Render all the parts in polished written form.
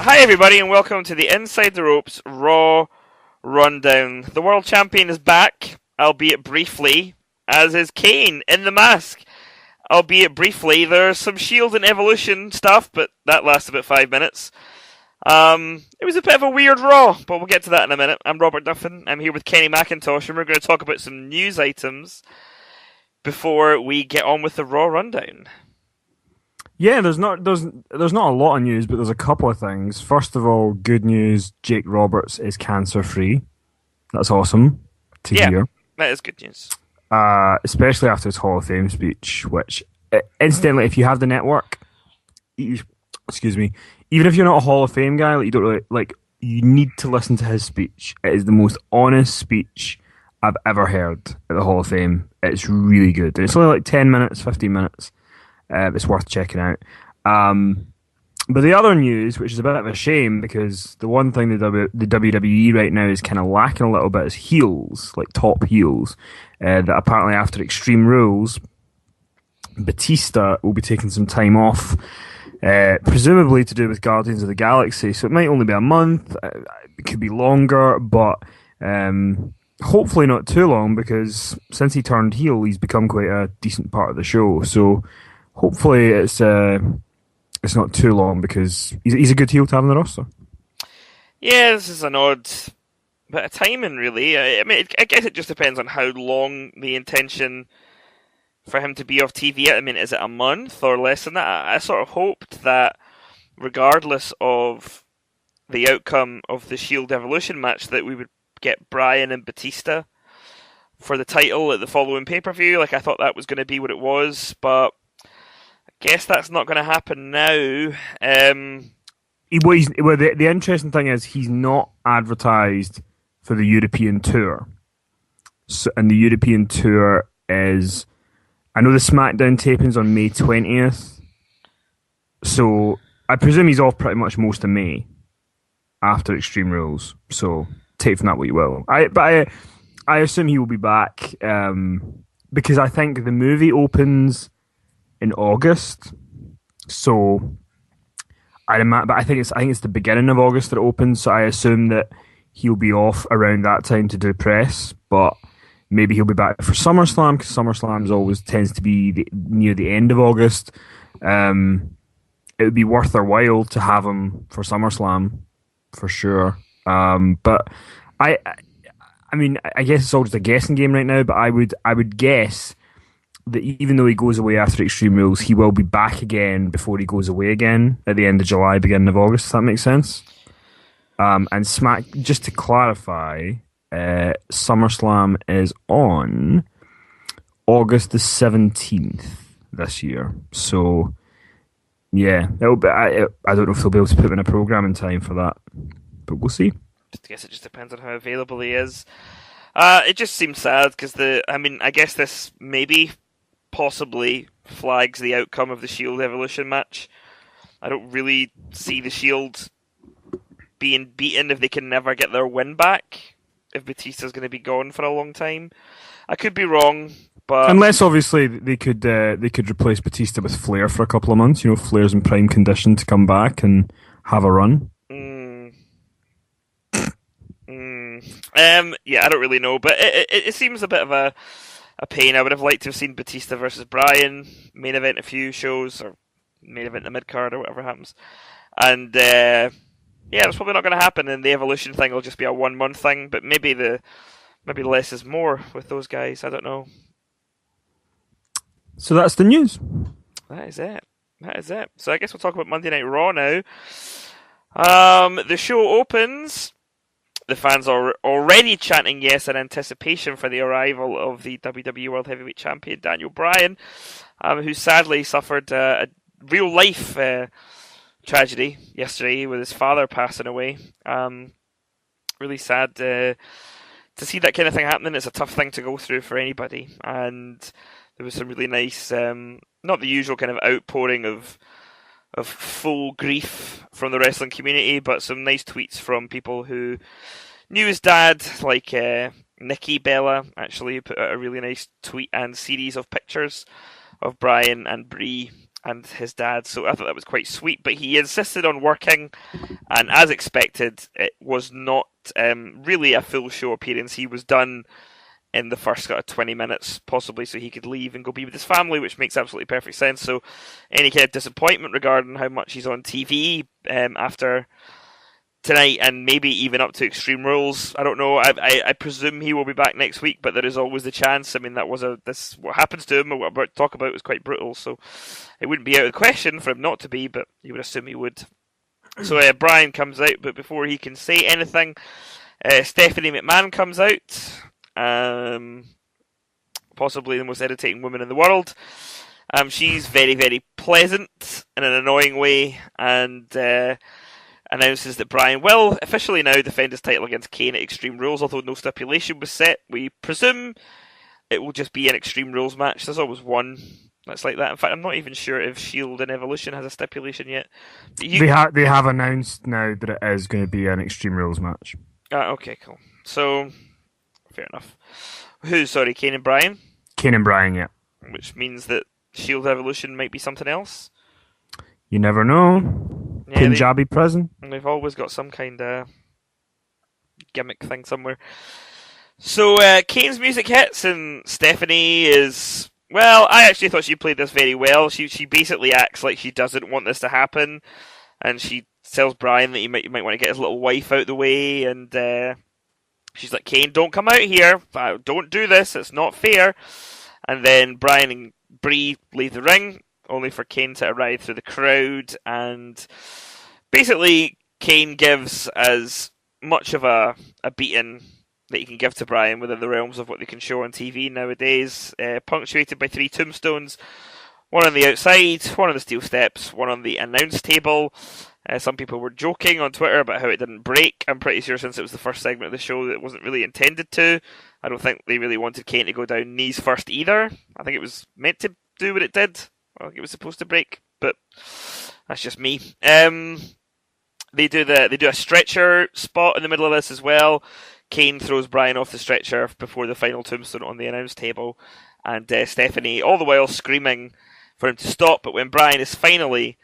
Hi everybody and welcome to the Inside the Ropes Raw Rundown. The World Champion is back, albeit briefly, as is Kane in the mask. Albeit briefly, there's some Shield and Evolution stuff, but that lasts about 5 minutes. It was a bit of a weird Raw, but we'll get to that in a minute. I'm Robert Duffin, I'm here with Kenny McIntosh, and we're going to talk about some news items before we get on with the Raw Rundown. Yeah, there's not a lot of news, but there's a couple of things. First of all, good news: Jake Roberts is cancer free. That's awesome to hear. That is good news. Especially after his Hall of Fame speech, which incidentally, if you have the network, excuse me, even if you're not a Hall of Fame guy, like you don't really like, you need to listen to his speech. It is the most honest speech I've ever heard at the Hall of Fame. It's really good. It's only like 10 minutes, 15 minutes. It's worth checking out. But the other news, which is a bit of a shame, because the one thing the WWE right now is kind of lacking a little bit is heels, like top heels. That apparently after Extreme Rules, Batista will be taking some time off, presumably to do with Guardians of the Galaxy. So it might only be a month, it could be longer, but hopefully not too long, because since he turned heel, he's become quite a decent part of the show. So hopefully it's not too long, because he's a good heel to have in the roster. Yeah, this is an odd bit of timing, really. I mean, I guess it just depends on how long the intention for him to be off TV. I mean, is it a month or less than that? I sort of hoped that, regardless of the outcome of the Shield Evolution match, that we would get Bryan and Batista for the title at the following pay-per-view. Like, I thought that was going to be what it was, but guess that's not going to happen now. The interesting thing is he's not advertised for the European tour. So, and the European tour is, I know the SmackDown taping's on May 20th. So I presume he's off pretty much most of May after Extreme Rules. So take from that what you will. I assume he will be back, because I think the movie opens in August, so but I think it's the beginning of August that it opens. So I assume that he'll be off around that time to do press, but maybe he'll be back for SummerSlam, because SummerSlam always tends to be near the end of August. It would be worth their while to have him for SummerSlam for sure. But I mean, I guess it's all just a guessing game right now. But I would guess that even though he goes away after Extreme Rules, he will be back again before he goes away again at the end of July, beginning of August, if that makes sense. And just to clarify, SummerSlam is on August the 17th this year. So, yeah, I don't know if they'll be able to put in a program in time for that, but we'll see. I guess it just depends on how available he is. It just seems sad, because I guess this maybe possibly flags the outcome of the Shield Evolution match. I don't really see the Shield being beaten if they can never get their win back, if Batista's going to be gone for a long time. I could be wrong, but unless obviously they could replace Batista with Flair for a couple of months. You know, Flair's in prime condition to come back and have a run. Yeah, I don't really know, but it seems a bit of a pain. I would have liked to have seen Batista versus Bryan main event a few shows, or main event the mid card, or whatever happens. And yeah, that's probably not going to happen. And the Evolution thing will just be a 1 month thing. But maybe less is more with those guys. I don't know. So that's the news. That is it. So I guess we'll talk about Monday Night Raw now. The show opens. The fans are already chanting yes in anticipation for the arrival of the WWE World Heavyweight Champion, Daniel Bryan, who sadly suffered a real-life tragedy yesterday with his father passing away. Really sad to see that kind of thing happening. It's a tough thing to go through for anybody. And there was some really nice, not the usual kind of outpouring of full grief from the wrestling community, but some nice tweets from people who knew his dad, like Nikki Bella actually put out a really nice tweet and series of pictures of Bryan and Brie and his dad. So I thought that was quite sweet. But he insisted on working, and as expected, it was not really a full show appearance. He was done in the first 20 minutes, possibly, so he could leave and go be with his family, which makes absolutely perfect sense. So any kind of disappointment regarding how much he's on TV after tonight, and maybe even up to Extreme Rules, I don't know. I presume he will be back next week, but there is always the chance. I mean, what happens to him, what we're about to talk about, was quite brutal, so it wouldn't be out of the question for him not to be, but you would assume he would. So Brian comes out, but before he can say anything, Stephanie McMahon comes out. Possibly the most irritating woman in the world. She's very, very pleasant in an annoying way, and announces that Brian will officially now defend his title against Kane at Extreme Rules, although no stipulation was set. We presume it will just be an Extreme Rules match. There's always one that's like that. In fact, I'm not even sure if Shield and Evolution has a stipulation yet. They have announced now that it is going to be an Extreme Rules match. Okay, cool. So, fair enough. Kane and Brian? Kane and Brian, yeah. Which means that Shield Evolution might be something else? You never know. Yeah, Punjabi prison. They've always got some kind of gimmick thing somewhere. So, Kane's music hits, and Stephanie is... Well, I actually thought she played this very well. She basically acts like she doesn't want this to happen, and she tells Brian that you might want to get his little wife out the way, and she's like, Kane, don't come out here. Don't do this. It's not fair. And then Brian and Bree leave the ring, only for Kane to arrive through the crowd. And basically, Kane gives as much of a beating that he can give to Brian within the realms of what they can show on TV nowadays, punctuated by 3 tombstones. One on the outside, one on the steel steps, one on the announce table. Some people were joking on Twitter about how it didn't break. I'm pretty sure since it was the first segment of the show that it wasn't really intended to. I don't think they really wanted Kane to go down knees first either. I think it was meant to do what it did. I think it was supposed to break, but that's just me. They do a stretcher spot in the middle of this as well. Kane throws Brian off the stretcher before the final tombstone on the announce table, and Stephanie all the while screaming for him to stop. But when Brian is finally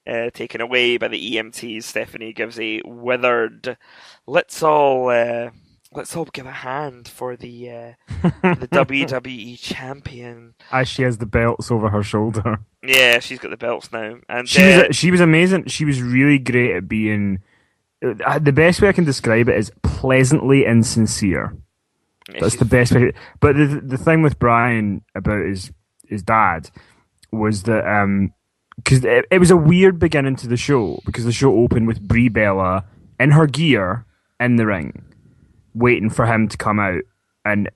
taken away by the EMTs, Stephanie gives a withered let's all give a hand for the WWE champion, as she has the belts over her shoulder. Yeah, she's got the belts now, and she was amazing. She was really great at being. The best way I can describe it is pleasantly insincere. Yeah, that's the best way. But the thing with Brian about his dad was that because it was a weird beginning to the show, because the show opened with Brie Bella in her gear in the ring, waiting for him to come out, and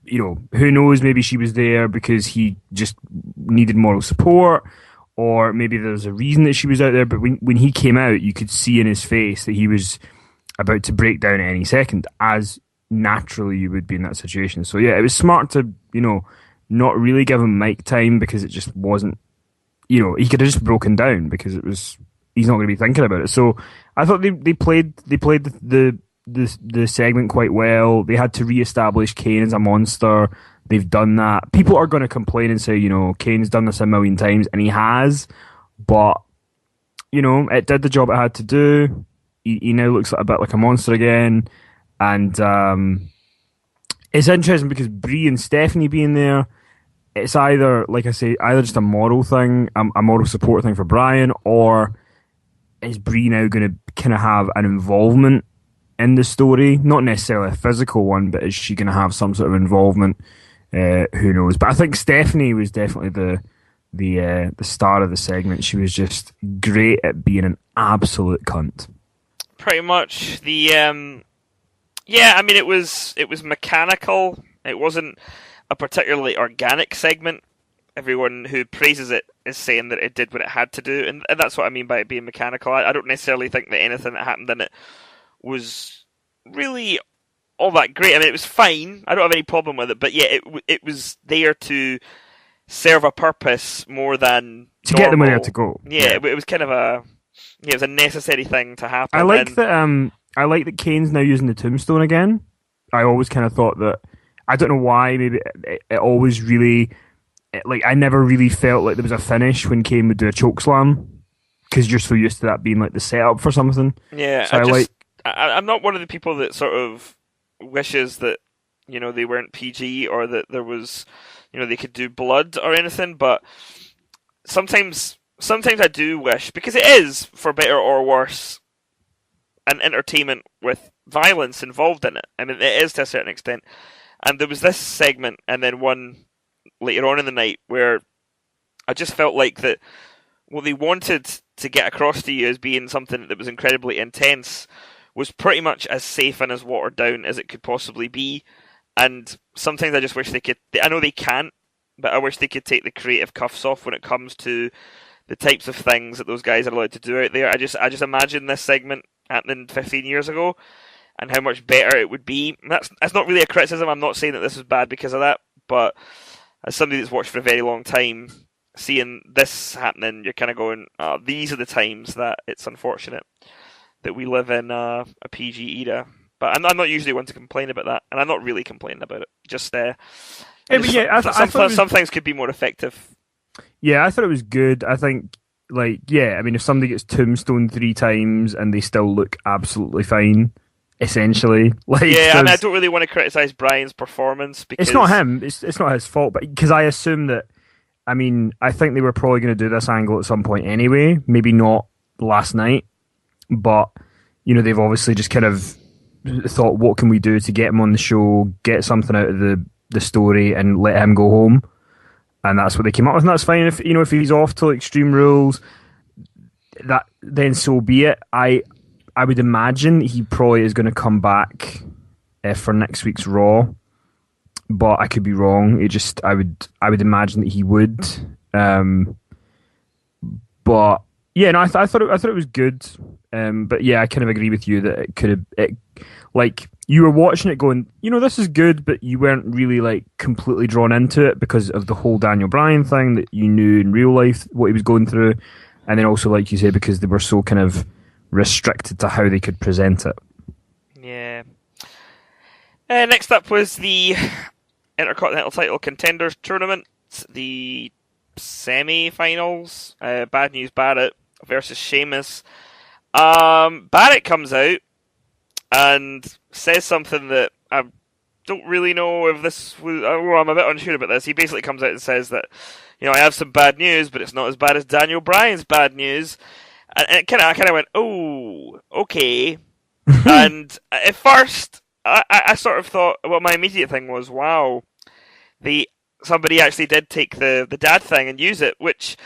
who knows, maybe she was there because he just needed moral support, or maybe there was a reason that she was out there. But when he came out, you could see in his face that he was about to break down at any second, as naturally you would be in that situation. So yeah, it was smart to not really give him mic time, because it just wasn't. He could have just broken down, because he's not going to be thinking about it. So I thought they played the segment quite well. They had to re-establish Kane as a monster. They've done that. People are going to complain and say, Kane's done this a million times, and he has, but it did the job it had to do. He now looks a bit like a monster again, and it's interesting because Brie and Stephanie being there, it's either, like I say, just a moral thing, a moral support thing for Brian, or is Brie now going to kind of have an involvement in the story? Not necessarily a physical one, but is she going to have some sort of involvement? Who knows? But I think Stephanie was definitely the star of the segment. She was just great at being an absolute cunt. Pretty much. It was mechanical. It wasn't a particularly organic segment. Everyone who praises it is saying that it did what it had to do, and that's what I mean by it being mechanical. I don't necessarily think that anything that happened in it was really all that great. I mean, it was fine. I don't have any problem with it, but yeah, it was there to serve a purpose more than to get them where they had to go. Yeah, it was kind of it was a necessary thing to happen. I like that Kane's now using the tombstone again. I always kind of thought that, I don't know why, maybe it always really like I never really felt like there was a finish when Kane would do a choke slam because you're so used to that being like the setup for something. Yeah, So I'm not one of the people that sort of wishes that they weren't PG or that there was they could do blood or anything, but sometimes I do wish, because it is, for better or worse, an entertainment with violence involved in it. I mean, it is to a certain extent. And there was this segment and then one later on in the night where I just felt like that what they wanted to get across to you as being something that was incredibly intense was pretty much as safe and as watered down as it could possibly be. And sometimes I just wish they could. I know they can't, but I wish they could take the creative cuffs off when it comes to the types of things that those guys are allowed to do out there. I just imagine this segment happening 15 years ago and how much better it would be. That's not really a criticism. I'm not saying that this was bad because of that, but as somebody that's watched for a very long time, seeing this happening, you're kind of going, oh, these are the times that it's unfortunate that we live in a PG era. But I'm not usually one to complain about that, and I'm not really complaining about it. Just some things could be more effective. Yeah, I thought it was good. I think, I mean, if somebody gets tombstone 3 times and they still look absolutely fine, essentially. I don't really want to criticize Bryan's performance because it's not him. It's not his fault. But because I assume that, I mean, I think they were probably going to do this angle at some point anyway. Maybe not last night, but they've obviously just kind of thought, what can we do to get him on the show, get something out of the story, and let him go home. And that's what they came up with, and that's fine. If he's off to Extreme Rules, then so be it. I would imagine he probably is going to come back for next week's Raw, but I could be wrong. I would imagine that he would. But yeah, no, I thought it was good. But yeah, I kind of agree with you that it could have you were watching it going, this is good, but you weren't really completely drawn into it because of the whole Daniel Bryan thing that you knew in real life what he was going through, and then also, like you say, because they were so kind of restricted to how they could present it. Yeah. Next up was the Intercontinental Title Contenders Tournament, the semi-finals. Bad News Barrett versus Sheamus. Barrett comes out and says something that I don't really know if this was. I'm a bit unsure about this. He basically comes out and says that, I have some bad news, but it's not as bad as Daniel Bryan's bad news. And I kind of went, oh, okay. And at first, I sort of thought, well, my immediate thing was, wow, somebody actually did take the dad thing and use it, which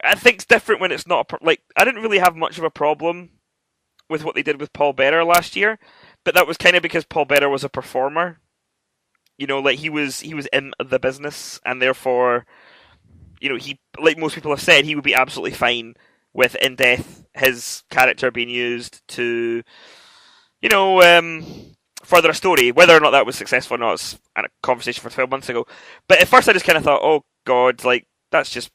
I think's different when it's not I didn't really have much of a problem with what they did with Paul Bearer last year, but that was kind of because Paul Bearer was a performer. He was in the business, and therefore, he, like most people have said, he would be absolutely fine with in Death his character being used to, further a story. Whether or not that was successful or not is a conversation for 12 months ago. But at first I just kind of thought, oh God, that's just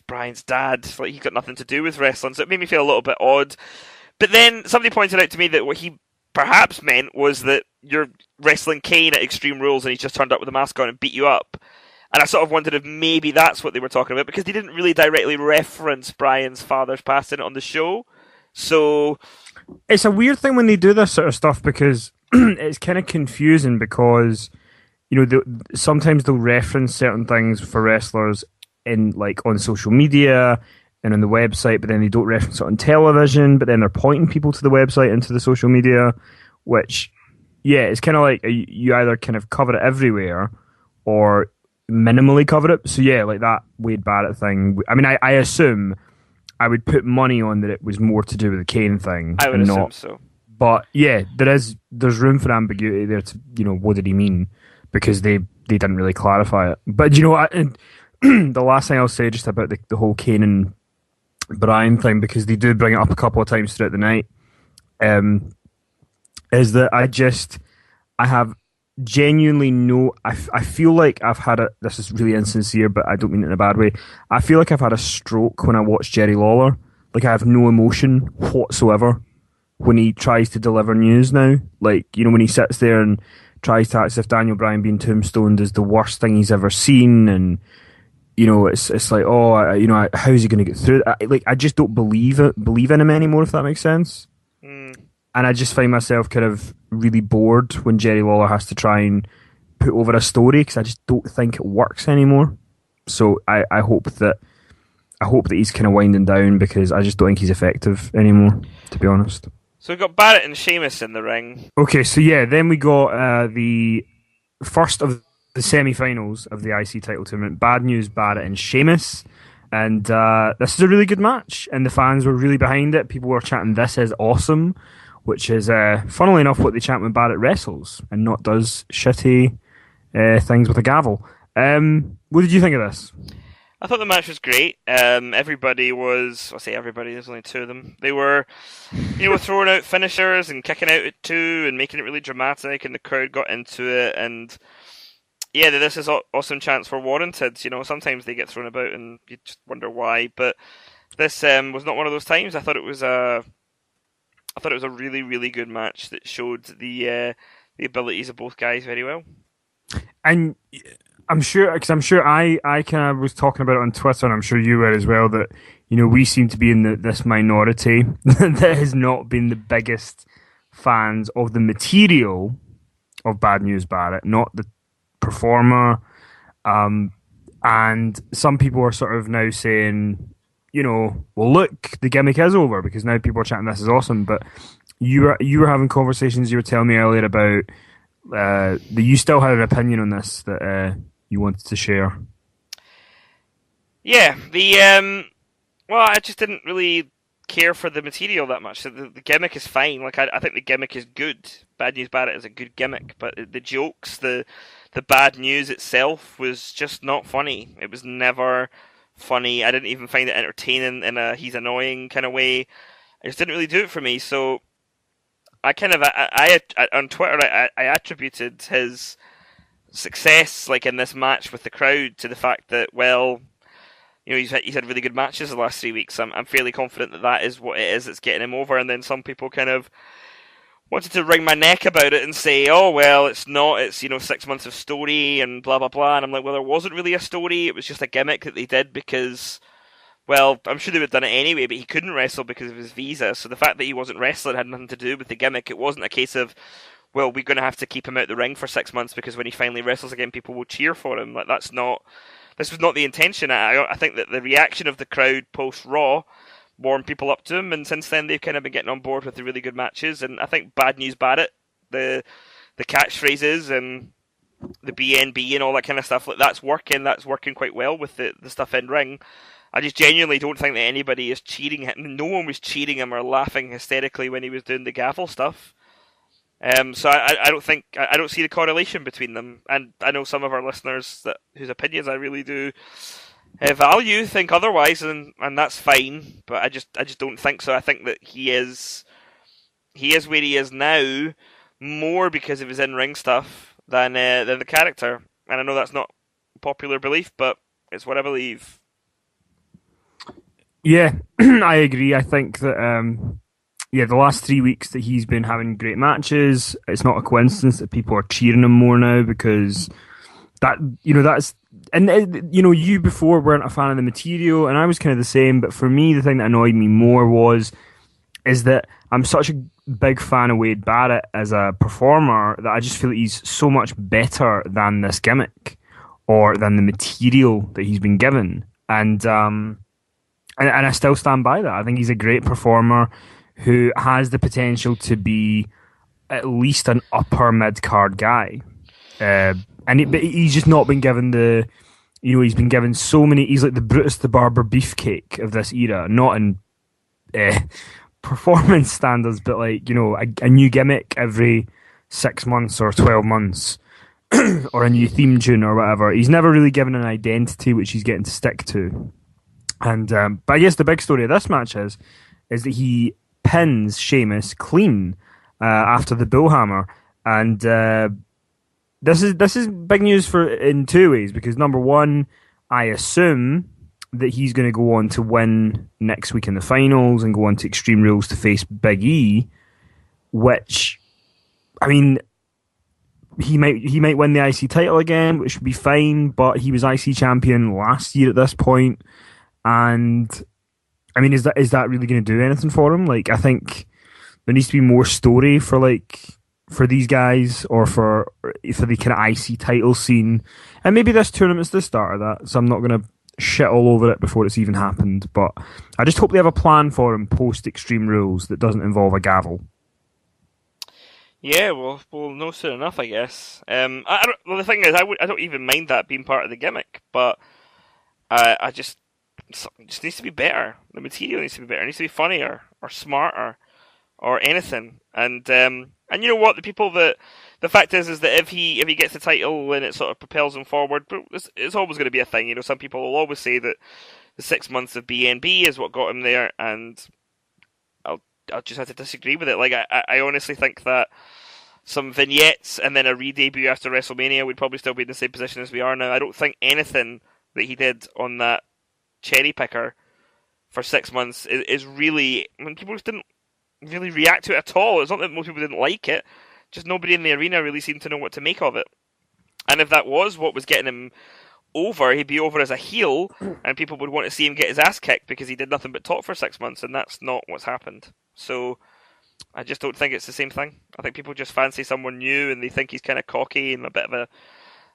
Bryan's dad. He's got nothing to do with wrestling. So it made me feel a little bit odd. But then somebody pointed out to me that what he perhaps meant was that you're wrestling Kane at Extreme Rules and he's just turned up with a mask on and beat you up. And I sort of wondered if maybe that's what they were talking about, because they didn't really directly reference Bryan's father's passing on the show. So it's a weird thing when they do this sort of stuff, because it's kind of confusing, because sometimes they'll reference certain things for wrestlers in on social media and on the website, but then they don't reference it on television, but then they're pointing people to the website and to the social media, which, yeah, it's kind of you either kind of cover it everywhere or minimally cover it. So yeah, that Wade Barrett thing, I mean, I assume, I would put money on that it was more to do with the Kane thing. I would assume so. But yeah, there's room for ambiguity there to, what did he mean? Because they didn't really clarify it. But the last thing I'll say just about the whole Kane and Bryan thing, because they do bring it up a couple of times throughout the night, is that I have genuinely I feel like I've had this is really insincere, but I don't mean it in a bad way. I feel like I've had a stroke when I watch Jerry Lawler. I have no emotion whatsoever when he tries to deliver news now. When he sits there and tries to act as if Daniel Bryan being tombstoned is the worst thing he's ever seen, and it's like, how's he going to get through it? I just don't believe in him anymore, if that makes sense. Mm. And I just find myself kind of really bored when Jerry Lawler has to try and put over a story, because I just don't think it works anymore. So I hope that he's kind of winding down, because I just don't think he's effective anymore, to be honest. So we've got Barrett and Sheamus in the ring. Okay, so yeah, then we got the first of the semi-finals of the IC title tournament. Bad News Barrett and Sheamus. And this is a really good match, and the fans were really behind it. People were chanting, "This is awesome," which is, funnily enough, what they chant when Barrett wrestles and not does shitty things with a gavel. What did you think of this? I thought the match was great. Everybody was, I say everybody, there's only two of them. They were, throwing out finishers and kicking out at two and making it really dramatic, and the crowd got into it. And yeah, this is awesome chants were warranted. Sometimes they get thrown about and you just wonder why, but this was not one of those times. I thought it was a really, really good match that showed the abilities of both guys very well. And I'm sure I kind of was talking about it on Twitter, and I'm sure you were as well, that we seem to be in this minority that has not been the biggest fans of the material of Bad News Barrett, not the performer. And some people are sort of now saying, well, look, the gimmick is over, because now people are chatting, "This is awesome." But you were having conversations. You were telling me earlier about that you still had an opinion on this that you wanted to share. Yeah, well, I just didn't really care for the material that much. The gimmick is fine. Like, I think the gimmick is good. Bad News Barrett is a good gimmick, but the jokes, the bad news itself was just not funny. It was never funny. I didn't even find it entertaining in a he's annoying kind of way. It just didn't really do it for me. So I on Twitter I attributed his success, like in this match with the crowd, to the fact that, well, he's had really good matches the last 3 weeks. I'm fairly confident that is what it is that's getting him over. And then some people kind of wanted to wring my neck about it and say, "Oh, well, it's not. It's 6 months of story and blah blah blah." And I'm like, well, there wasn't really a story. It was just a gimmick that they did because, well, I'm sure they would have done it anyway, but he couldn't wrestle because of his visa. So the fact that he wasn't wrestling had nothing to do with the gimmick. It wasn't a case of, well, we're going to have to keep him out the ring for 6 months because when he finally wrestles again, people will cheer for him. Like, this was not the intention. I think that the reaction of the crowd post Raw warmed people up to him, and since then they've kind of been getting on board with the really good matches. And I think Bad News Barrett, the catchphrases and the BNB and all that kind of stuff, like that's working quite well with the stuff in ring. I just genuinely don't think that anybody is cheering him. No one was cheering him or laughing hysterically when he was doing the gavel stuff. So I don't see the correlation between them. And I know some of our listeners whose opinions I really do value think otherwise, and that's fine. But I just don't think so. I think that he is where he is now more because of his in-ring stuff than the character. And I know that's not a popular belief, but it's what I believe. Yeah, I agree. I think that the last 3 weeks that he's been having great matches, it's not a coincidence that people are cheering him more now, because you before weren't a fan of the material, and I was kind of the same. But for me, the thing that annoyed me more is that I'm such a big fan of Wade Barrett as a performer that I just feel that he's so much better than this gimmick or than the material that he's been given. And I still stand by that. I think he's a great performer who has the potential to be at least an upper mid-card guy. But he's just not been given he's been given so many, he's like the Brutus the Barber Beefcake of this era, not in performance standards, but like, a new gimmick every 6 months or 12 months, or a new theme tune or whatever. He's never really given an identity which he's getting to stick to. And but I guess the big story of this match is that he pins Sheamus clean after the Bullhammer, and this is big news in two ways, because number one, I assume that he's going to go on to win next week in the finals and go on to Extreme Rules to face Big E, which, I mean, he might win the IC title again, which would be fine. But he was IC champion last year at this point, and I mean, is that really going to do anything for him? Like, I think there needs to be more story for these guys, or for the kind of IC title scene, and maybe this tournament's the start of that. So I'm not going to shit all over it before it's even happened, but I just hope they have a plan for him post Extreme Rules that doesn't involve a gavel. Yeah, we'll know soon enough, I guess. Well, the thing is, I don't even mind that being part of the gimmick, but I just it just needs to be better. The material needs to be better. It needs to be funnier or smarter or anything. And you know what? The fact is that if he gets the title and it sort of propels him forward, it's always going to be a thing. You know, some people will always say that the 6 months of BNB is what got him there, and I'll just have to disagree with it. Like, I honestly think that some vignettes and then a re-debut after WrestleMania would probably still be in the same position as we are now. I don't think anything that he did on that cherry picker for 6 months is really... I mean, people just didn't really react to it at all. It's not that most people didn't like it, just nobody in the arena really seemed to know what to make of it. And if that was what was getting him over, he'd be over as a heel, and people would want to see him get his ass kicked because he did nothing but talk for 6 months, and that's not what's happened. So I just don't think it's the same thing. I think people just fancy someone new, and they think he's kind of cocky and a bit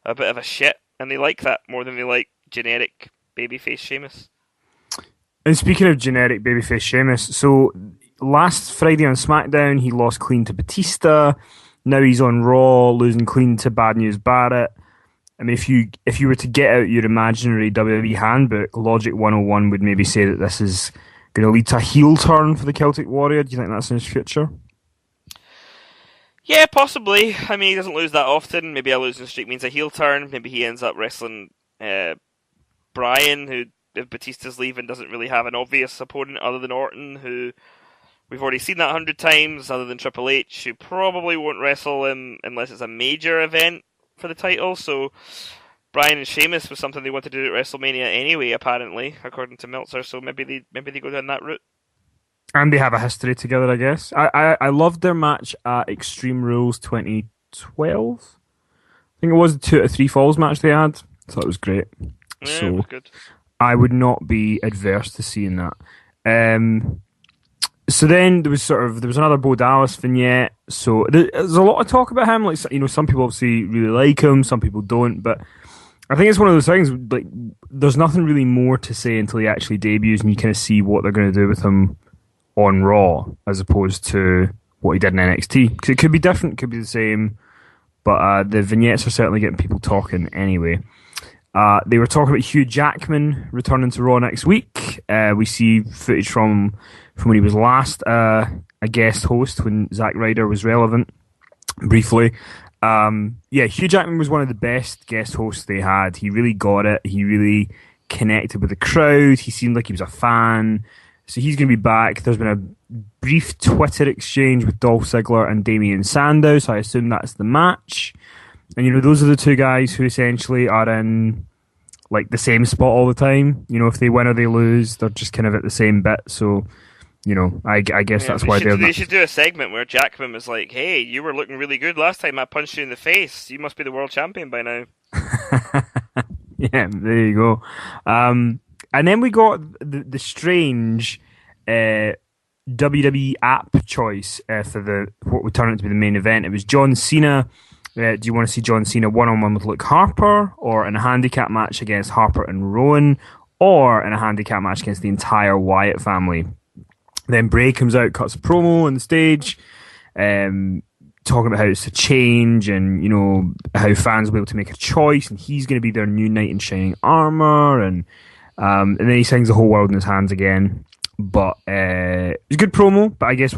of a shit, and they like that more than they like generic babyface Sheamus. And speaking of generic babyface Sheamus, so last Friday on SmackDown, he lost clean to Batista. Now he's on Raw, losing clean to Bad News Barrett. I mean, if you were to get out your imaginary WWE handbook, Logic 101 would maybe say that this is going to lead to a heel turn for the Celtic Warrior. Do you think that's in his future? Yeah, possibly. I mean, he doesn't lose that often. Maybe a losing streak means a heel turn. Maybe he ends up wrestling Bryan, who, if Batista's leaving, doesn't really have an obvious opponent other than Orton, who we've already seen that 100 times, other than Triple H, who probably won't wrestle him unless it's a major event for the title. So Bryan and Sheamus was something they wanted to do at WrestleMania anyway, apparently, according to Meltzer. So maybe they go down that route. And they have a history together, I guess. I loved their match at Extreme Rules 2012. I think it was the 2 out of 3 falls match they had. I thought it was great. Yeah, so it was good. I would not be adverse to seeing that. So then there was another Bo Dallas vignette. So there's a lot of talk about him. Like, you know, some people obviously really like him, some people don't. But I think it's one of those things. Like, there's nothing really more to say until he actually debuts, and you kind of see what they're going to do with him on Raw, as opposed to what he did in NXT. Because it could be different, it could be the same. But the vignettes are certainly getting people talking anyway. They were talking about Hugh Jackman returning to Raw next week. We see footage from when he was last a guest host, when Zack Ryder was relevant, briefly. Hugh Jackman was one of the best guest hosts they had. He really got it. He really connected with the crowd. He seemed like he was a fan. So he's going to be back. There's been a brief Twitter exchange with Dolph Ziggler and Damian Sandow, so I assume that's the match. And, you know, those are the two guys who essentially are in, like, the same spot all the time. You know, if they win or they lose, they're just kind of at the same bit. So, you know, I guess that's why they should do a segment where Jackman was like, "Hey, you were looking really good last time I punched you in the face. You must be the world champion by now." Yeah, there you go. And then we got the strange WWE app choice for what would turn out to be the main event. It was John Cena. Do you want to see John Cena one-on-one with Luke Harper, or in a handicap match against Harper and Rowan, or in a handicap match against the entire Wyatt family? Then Bray comes out, cuts a promo on the stage, talking about how it's a change, and, you know, how fans will be able to make a choice, and he's going to be their new knight in shining armor, and then he sings the whole world in his hands again. But it was a good promo, but I guess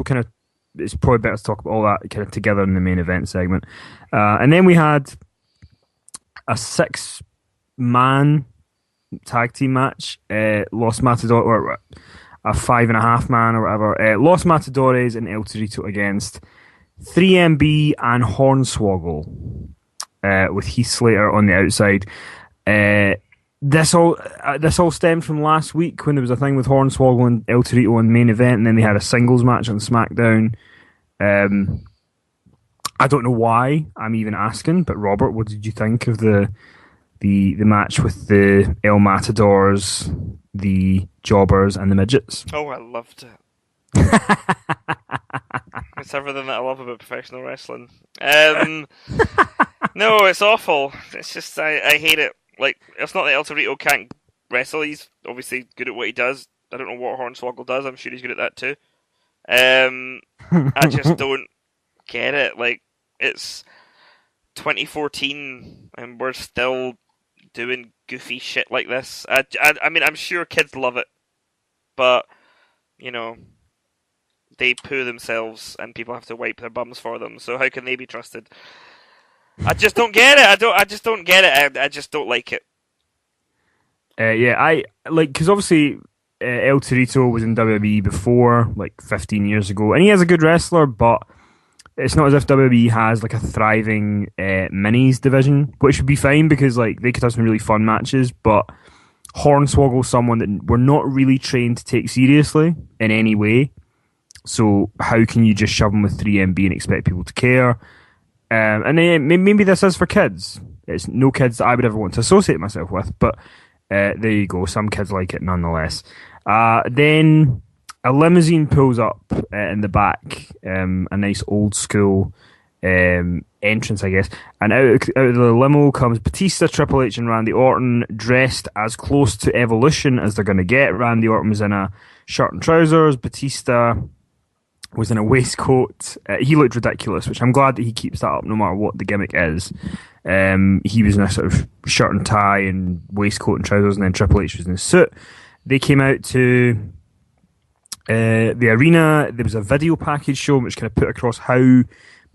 it's probably better to talk about all that kind of together in the main event segment. And then we had a 6-man tag team match. Los Matadores, or a 5.5-man or whatever. Los Matadores and El Torito against 3MB and Hornswoggle, with Heath Slater on the outside. This all stemmed from last week, when there was a thing with Hornswoggle and El Torito on the main event, and then they had a singles match on SmackDown. I don't know why I'm even asking, but Robert, what did you think of the match with the El Matadors, the Jobbers, and the Midgets? Oh, I loved it. It's everything that I love about professional wrestling. No, it's awful. It's just I hate it. Like, it's not that El Torito can't wrestle. He's obviously good at what he does. I don't know what Hornswoggle does. I'm sure he's good at that too. I just don't get it. Like, it's 2014 and we're still doing goofy shit like this. I mean, I'm sure kids love it, but you know, they poo themselves and people have to wipe their bums for them. So how can they be trusted? I just don't get it. I just don't get it. I just don't like it. Yeah, I like because obviously El Torito was in WWE before, like 15 years ago, and he is a good wrestler, but it's not as if WWE has like a thriving minis division, which would be fine because like they could have some really fun matches. But Hornswoggle's someone that we're not really trained to take seriously in any way. So how can you just shove him with 3MB and expect people to care? And then maybe this is for kids. It's no kids that I would ever want to associate myself with, but there you go. Some kids like it nonetheless. Then a limousine pulls up in the back, a nice old school entrance, I guess. And out of the limo comes Batista, Triple H, and Randy Orton, dressed as close to Evolution as they're going to get. Randy Orton was in a shirt and trousers. Batista was in a waistcoat. He looked ridiculous, which I'm glad that he keeps that up no matter what the gimmick is. He was in a sort of shirt and tie and waistcoat and trousers, and then Triple H was in a suit. They came out to the arena. There was a video package show which kind of put across how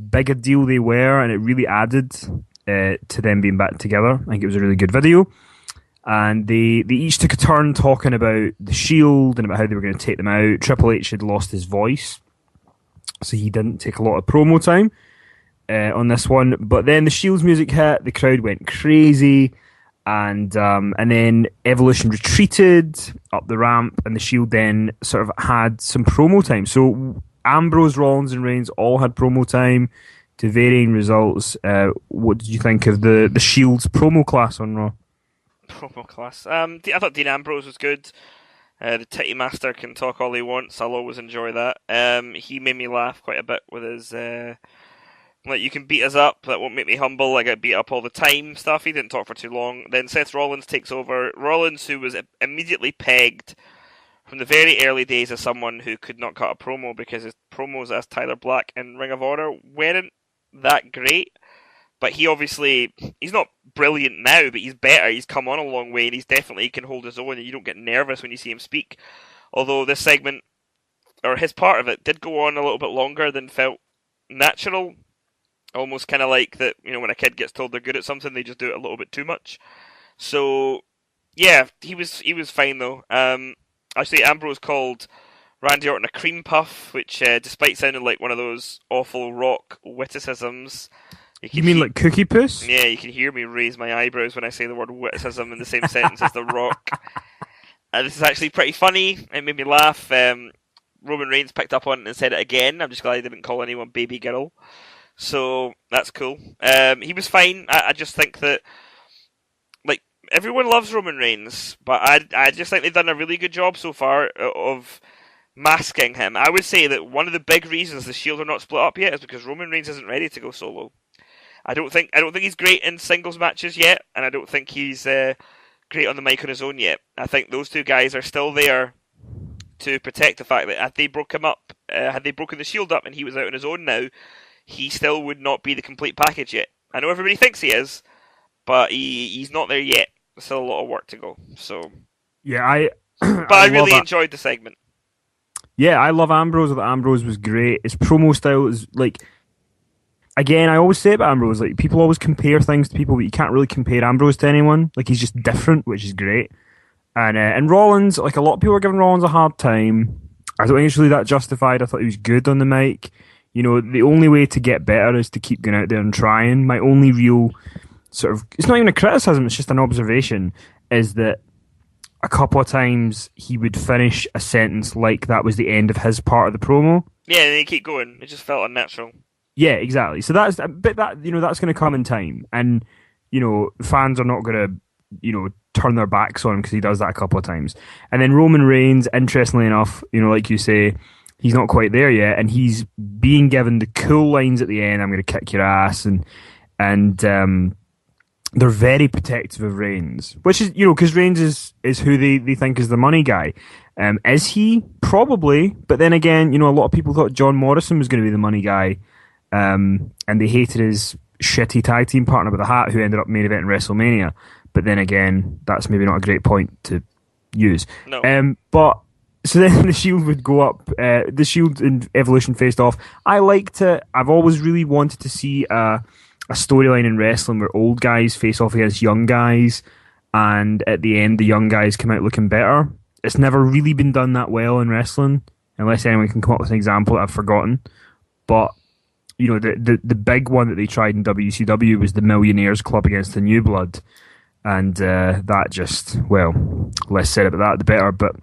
big a deal they were, and it really added to them being back together. I think it was a really good video. And they each took a turn talking about the Shield and about how they were going to take them out. Triple H had lost his voice, so he didn't take a lot of promo time on this one. But then the Shield's music hit, the crowd went crazy, and then Evolution retreated up the ramp, and the Shield then sort of had some promo time. So Ambrose, Rollins, and Reigns all had promo time to varying results. What did you think of the Shield's promo class on Raw? Promo class. I thought Dean Ambrose was good. The Titty Master can talk all he wants. I'll always enjoy that. He made me laugh quite a bit with his like, you can beat us up, that won't make me humble. I get beat up all the time stuff. He didn't talk for too long. Then Seth Rollins takes over. Rollins, who was immediately pegged from the very early days as someone who could not cut a promo because his promos as Tyler Black in Ring of Honor weren't that great. But he's not brilliant now, but he's better. He's come on a long way, and he's definitely can hold his own, and you don't get nervous when you see him speak. Although this segment, or his part of it, did go on a little bit longer than felt natural. Almost kind of like that, when a kid gets told they're good at something, they just do it a little bit too much. So, yeah, he was fine though. Actually, Ambrose called Randy Orton a cream puff, which, despite sounding like one of those awful rock witticisms, You mean like Cookie Puss? Yeah, you can hear me raise my eyebrows when I say the word witticism in the same sentence as The Rock. This is actually pretty funny. It made me laugh. Roman Reigns picked up on it and said it again. I'm just glad he didn't call anyone baby girl. So, that's cool. He was fine. I just think that, like, everyone loves Roman Reigns, but I just think they've done a really good job so far of masking him. I would say that one of the big reasons the Shield are not split up yet is because Roman Reigns isn't ready to go solo. I don't think he's great in singles matches yet, and I don't think he's great on the mic on his own yet. I think those two guys are still there to protect the fact that had they broken the Shield up and he was out on his own now, he still would not be the complete package yet. I know everybody thinks he is, but he's not there yet. There's still a lot of work to go. So yeah, but I really enjoyed the segment. Yeah, I love Ambrose. I thought Ambrose was great. His promo style is like. Again, I always say about Ambrose, like, people always compare things to people, but you can't really compare Ambrose to anyone. Like, he's just different, which is great. And Rollins, like, a lot of people are giving Rollins a hard time. I don't think it's really that justified. I thought he was good on the mic. The only way to get better is to keep going out there and trying. My only real sort of, it's not even a criticism, it's just an observation, is that a couple of times he would finish a sentence like that was the end of his part of the promo. Yeah, and they keep going. It just felt unnatural. Yeah, exactly. So that's going to come in time, and fans are not going to turn their backs on him because he does that a couple of times. And then Roman Reigns, interestingly enough, like you say, he's not quite there yet, and he's being given the cool lines at the end. I'm going to kick your ass, and they're very protective of Reigns, which is because Reigns is who they think is the money guy. Is he? Probably, but then again, a lot of people thought John Morrison was going to be the money guy. And they hated his shitty tag team partner with a hat who ended up main eventing WrestleMania. But then again, that's maybe not a great point to use. No. But so then the Shield would go up. The Shield and Evolution faced off. I liked it. I've always really wanted to see a storyline in wrestling where old guys face off against young guys, and at the end, the young guys come out looking better. It's never really been done that well in wrestling, unless anyone can come up with an example that I've forgotten. But the big one that they tried in WCW was the Millionaires Club against the New Blood, and that just, well, less said about that the better. But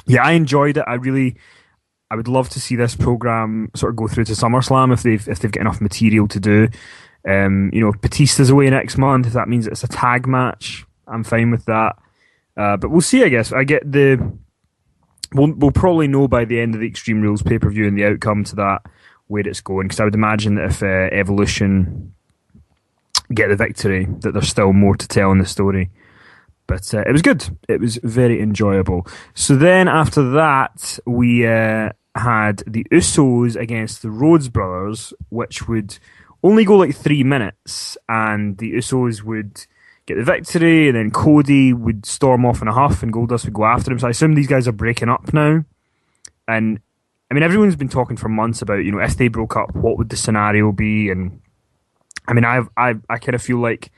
yeah, I enjoyed it. I would love to see this program sort of go through to SummerSlam if they've got enough material to do. Batista's away next month. If that means it's a tag match, I'm fine with that. But we'll see. I guess we'll probably know by the end of the Extreme Rules pay-per-view and the outcome to that, where it's going, because I would imagine that if Evolution get the victory, that there's still more to tell in the story. But it was good. It was very enjoyable. So then after that, we had the Usos against the Rhodes Brothers, which would only go like 3 minutes, and the Usos would get the victory, and then Cody would storm off in a huff, and Goldust would go after him. So I assume these guys are breaking up now. And I mean, everyone's been talking for months about, if they broke up, what would the scenario be? And I mean, I kind of feel like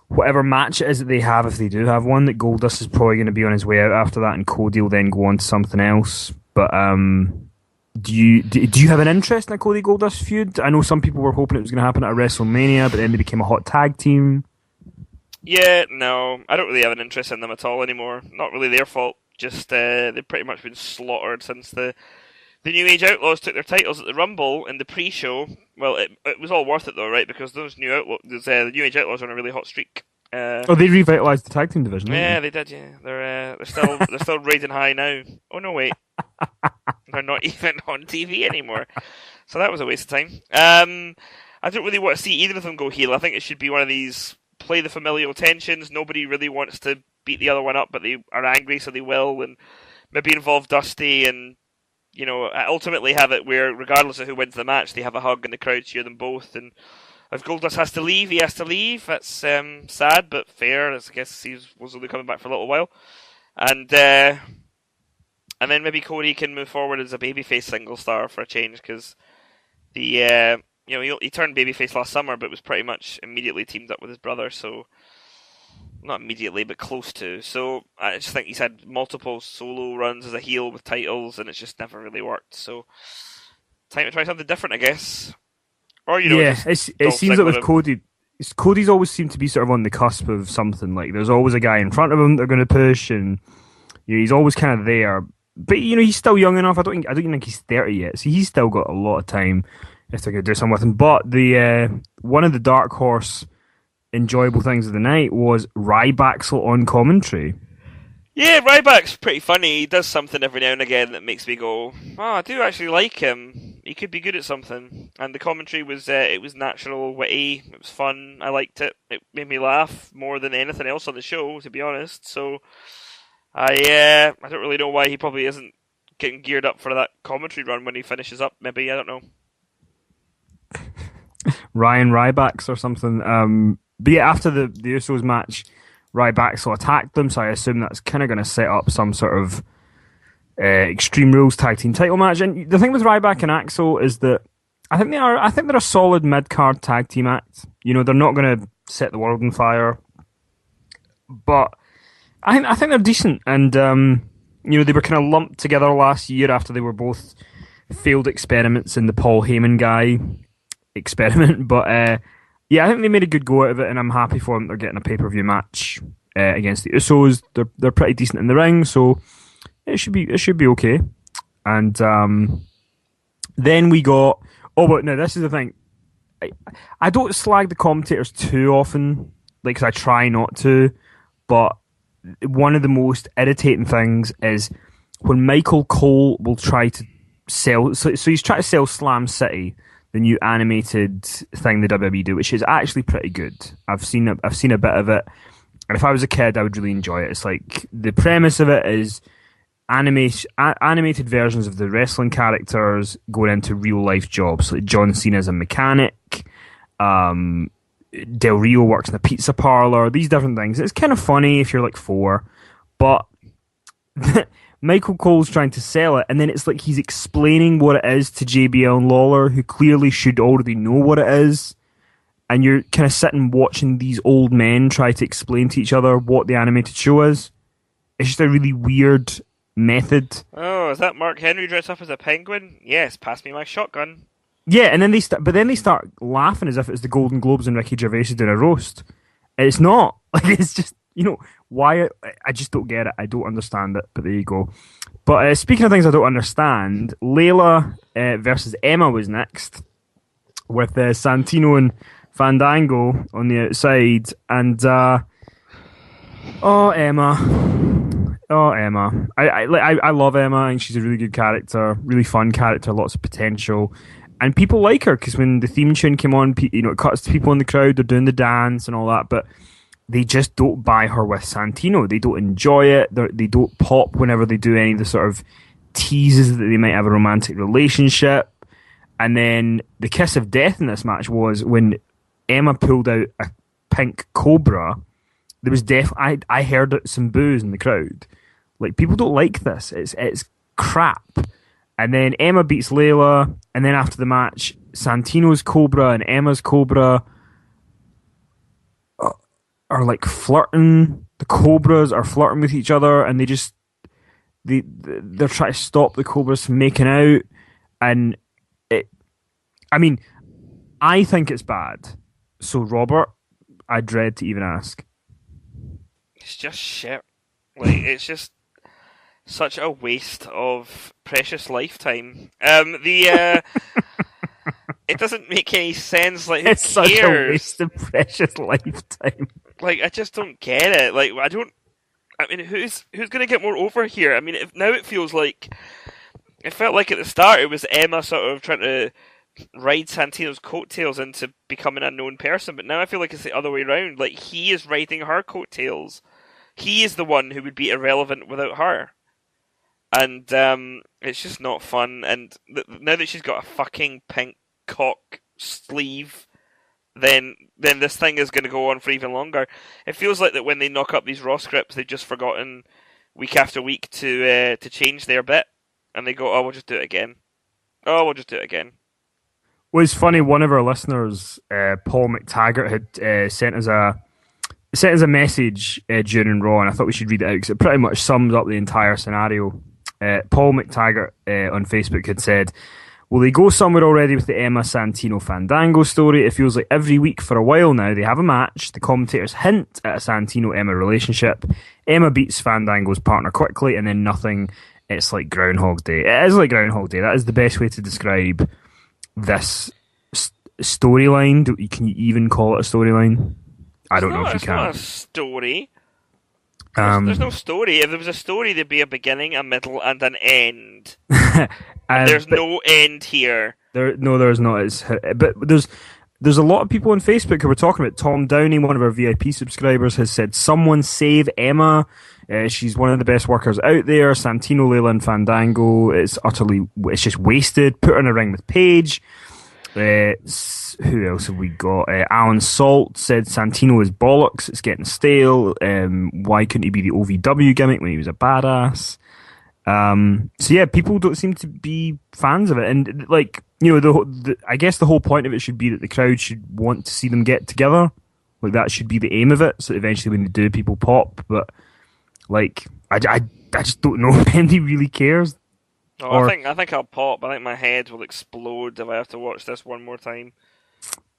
whatever match it is that they have, if they do have one, that Goldust is probably going to be on his way out after that, and Cody will then go on to something else. But do you have an interest in a Cody Goldust feud? I know some people were hoping it was going to happen at a WrestleMania, but then they became a hot tag team. Yeah, no, I don't really have an interest in them at all anymore. Not really their fault. Just they've pretty much been slaughtered since the New Age Outlaws took their titles at the Rumble in the pre-show. Well, it was all worth it though, right? Because the New Age Outlaws are on a really hot streak. They revitalized the tag team division. Yeah, they did. Yeah, they're still riding high now. Oh no, wait, they're not even on TV anymore. So that was a waste of time. I don't really want to see either of them go heel. I think it should be one of these play the familial tensions. Nobody really wants to beat the other one up, but they are angry, so they will, and maybe involve Dusty, and ultimately have it where, regardless of who wins the match, they have a hug and the crowd cheer them both. And if Goldust has to leave, he has to leave. That's sad, but fair. I guess he was only coming back for a little while, and then maybe Cody can move forward as a babyface single star for a change, because the he turned babyface last summer, but was pretty much immediately teamed up with his brother. So not immediately, but close to. So I just think he's had multiple solo runs as a heel with titles, and it's just never really worked. So time to try something different, I guess. Or it seems like with Cody, Cody's always seemed to be sort of on the cusp of something. Like there's always a guy in front of him they're going to push, and he's always kind of there. But he's still young enough. I don't think he's 30 yet, so he's still got a lot of time if they're going to do something with him. But the one of the dark horse enjoyable things of the night was Ryback on commentary. Yeah, Ryback's pretty funny. He does something every now and again that makes me go, I do actually like him. He could be good at something. And the commentary was it was natural, witty, it was fun. I liked it. It made me laugh more than anything else on the show, to be honest. So I don't really know why he probably isn't getting geared up for that commentary run when he finishes up. Maybe, I don't know. Ryan Rybacks or something. But yeah, after the Usos match, Ryback attacked them, so I assume that's kind of going to set up some sort of Extreme Rules tag team title match. And the thing with Ryback and Axel is that I think they're a solid mid card tag team act. They're not going to set the world on fire, but I think they're decent. And they were kind of lumped together last year after they were both failed experiments in the Paul Heyman guy experiment. But I think they made a good go out of it, and I'm happy for them. They're getting a pay-per-view match against the Usos. They're pretty decent in the ring, so it should be okay. And then we got Oh, but no, this is the thing. I, I don't slag the commentators too often, like, 'cause I try not to. But one of the most irritating things is when Michael Cole will try to sell. So he's trying to sell Slam City, the new animated thing the WWE do, which is actually pretty good. I've seen a bit of it, and if I was a kid, I would really enjoy it. It's like the premise of it is animated versions of the wrestling characters going into real life jobs. Like John Cena's a mechanic. Del Rio works in a pizza parlor. These different things. It's kind of funny if you're like 4, but Michael Cole's trying to sell it, and then it's like he's explaining what it is to JBL and Lawler, who clearly should already know what it is. And you're kind of sitting watching these old men try to explain to each other what the animated show is. It's just a really weird method. Oh, is that Mark Henry dressed up as a penguin? Yes, pass me my shotgun. Yeah, and then they start laughing as if it's the Golden Globes and Ricky Gervais doing a roast. It's not. Like, it's just, why? I just don't get it. I don't understand it. But there you go. But speaking of things I don't understand, Layla versus Emma was next, with Santino and Fandango on the outside, and Emma. I love Emma. I think she's a really good character, really fun character, lots of potential. And people like her because when the theme tune came on, it cuts to people in the crowd, they're doing the dance and all that, but they just don't buy her with Santino. They don't enjoy it. They don't pop whenever they do any of the sort of teases that they might have a romantic relationship. And then the kiss of death in this match was when Emma pulled out a pink cobra. There was I heard some boos in the crowd. Like, people don't like this. It's crap. And then Emma beats Layla, and then after the match, Santino's Cobra and Emma's Cobra are like flirting. The Cobras are flirting with each other, and they're trying to stop the Cobras from making out. And I think it's bad. So, Robert, I dread to even ask. It's just shit. Like, it's just such a waste of precious lifetime. It doesn't make any sense. Like, who it's cares? Such a waste of precious lifetime. Like, I just don't get it. Like, who's going to get more over here? I mean, now it feels like, it felt like at the start it was Emma sort of trying to ride Santino's coattails into becoming a known person, but now I feel like it's the other way around. Like, he is riding her coattails. He is the one who would be irrelevant without her. And it's just not fun. And now that she's got a fucking pink cock sleeve, then this thing is going to go on for even longer. It feels like that when they knock up these Raw scripts, they've just forgotten week after week to change their bit, and they go, "Oh, we'll just do it again. Oh, we'll just do it again." Well, it's funny. One of our listeners, Paul McTaggart, had sent us a message during Raw, and I thought we should read it out because it pretty much sums up the entire scenario. Paul McTaggart on Facebook had said, "Will they go somewhere already with the Emma Santino Fandango story? It feels like every week for a while now they have a match. The commentators hint at a Santino-Emma relationship. Emma beats Fandango's partner quickly, and then nothing. It's like Groundhog Day." It is like Groundhog Day. That is the best way to describe this storyline. Can you even call it a storyline? I don't know if you can. It's not a story. There's no story. If there was a story, there'd be a beginning, a middle, and an end. There's no end here. There's not. But there's a lot of people on Facebook who were talking about Tom Downey, one of our VIP subscribers, has said, "Someone save Emma. She's one of the best workers out there. Santino, Layla, and Fandango. It's just wasted. Put her in a ring with Paige." Who else have we got? Alan Salt said Santino is bollocks. It's getting stale. Why couldn't he be the OVW gimmick when he was a badass? So yeah, people don't seem to be fans of it, and like, I guess the whole point of it should be that the crowd should want to see them get together. Like, that should be the aim of it. So eventually, when they do, people pop. But like, I just don't know if anybody really cares. Oh, I think I'll pop. I think my head will explode if I have to watch this one more time.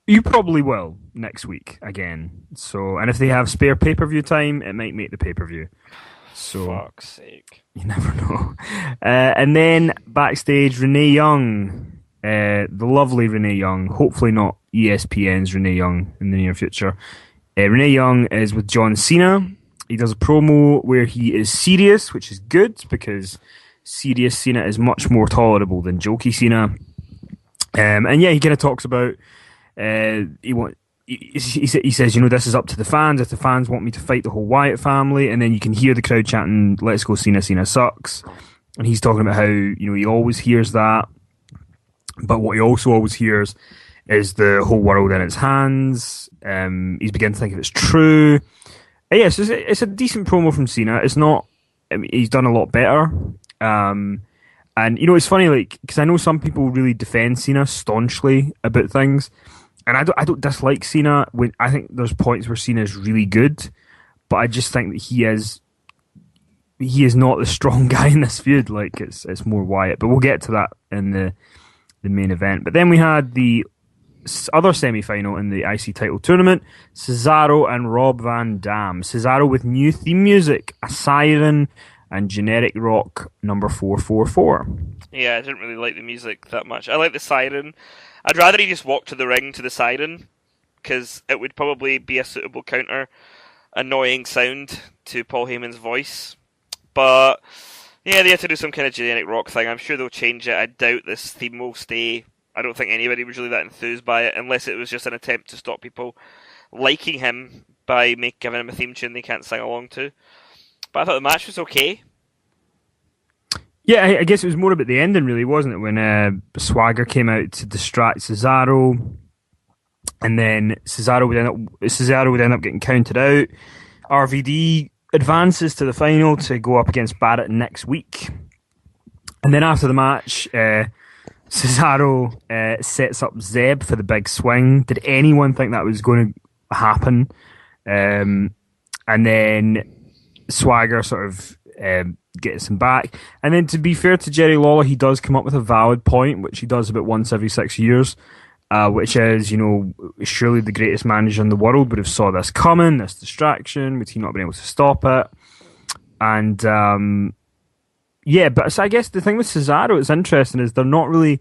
You probably will next week again. So, and if they have spare pay-per-view time, it might make the pay-per-view. So, fuck's sake. You never know. And then backstage, Renee Young the lovely Renee Young, hopefully not ESPN's Renee Young in the near future. Renee Young is with John Cena. He does a promo where he is serious, which is good because serious Cena is much more tolerable than jokey Cena. And yeah, he kind of talks about he says, you know, this is up to the fans. If the fans want me to fight the whole Wyatt family, and then you can hear the crowd chanting, "Let's go Cena, Cena sucks." And he's talking about how, you know, he always hears that, but what he also always hears is the whole world in its hands. He's beginning to think if it's true. Yes, it's a decent promo from Cena. It's not. I mean, he's done a lot better. And you know, it's funny, like, because I know some people really defend Cena staunchly about things, and I don't dislike Cena. When I think there's points where Cena is really good, but I just think that he is not the strong guy in this feud. Like, it's more Wyatt. But we'll get to that in the main event. But then we had the other semi-final in the IC title tournament, Cesaro and Rob Van Dam. Cesaro with new theme music, a siren, and generic rock number 444. Yeah, I didn't really like the music that much. I like the siren. I'd rather he just walk to the ring to the siren, because it would probably be a suitable counter annoying sound to Paul Heyman's voice. But yeah, they had to do some kind of generic rock thing. I'm sure they'll change it. I doubt this theme will stay. I don't think anybody was really that enthused by it, unless it was just an attempt to stop people liking him by giving him a theme tune they can't sing along to. But I thought the match was okay. Yeah, I guess it was more about the ending, really, wasn't it? When Swagger came out to distract Cesaro, and then Cesaro would end up getting counted out. RVD advances to the final to go up against Barrett next week. And then after the match, Cesaro sets up Zeb for the big swing. Did anyone think that was going to happen? And then Swagger sort of gets him back. And then, to be fair to Jerry Lawler, he does come up with a valid point, which he does about once every 6 years, which is, you know, surely the greatest manager in the world would have saw this coming, this distraction, would he not been able to stop it? And yeah, but so I guess the thing with Cesaro, it's interesting, is they've not really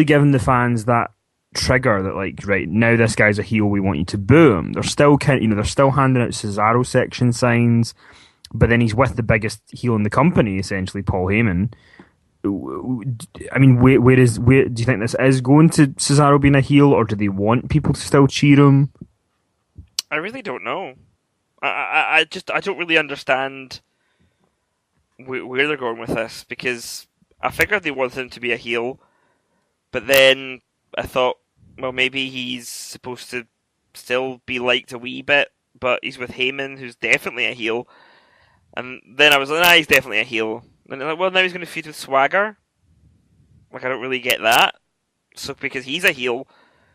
given the fans that trigger that, like, right, now this guy's a heel, we want you to boo him. They're still they're still handing out Cesaro section signs, but then he's with the biggest heel in the company, essentially, Paul Heyman. I mean, where do you think this is going to Cesaro being a heel, or do they want people to still cheer him? I really don't know. I don't really understand where they're going with this, because I figured they wanted him to be a heel, but then I thought, well, maybe he's supposed to still be liked a wee bit, but he's with Heyman, who's definitely a heel. And then I was like, nah, he's definitely a heel. And they're like, well, now he's going to feud with Swagger. Like, I don't really get that. So, because he's a heel,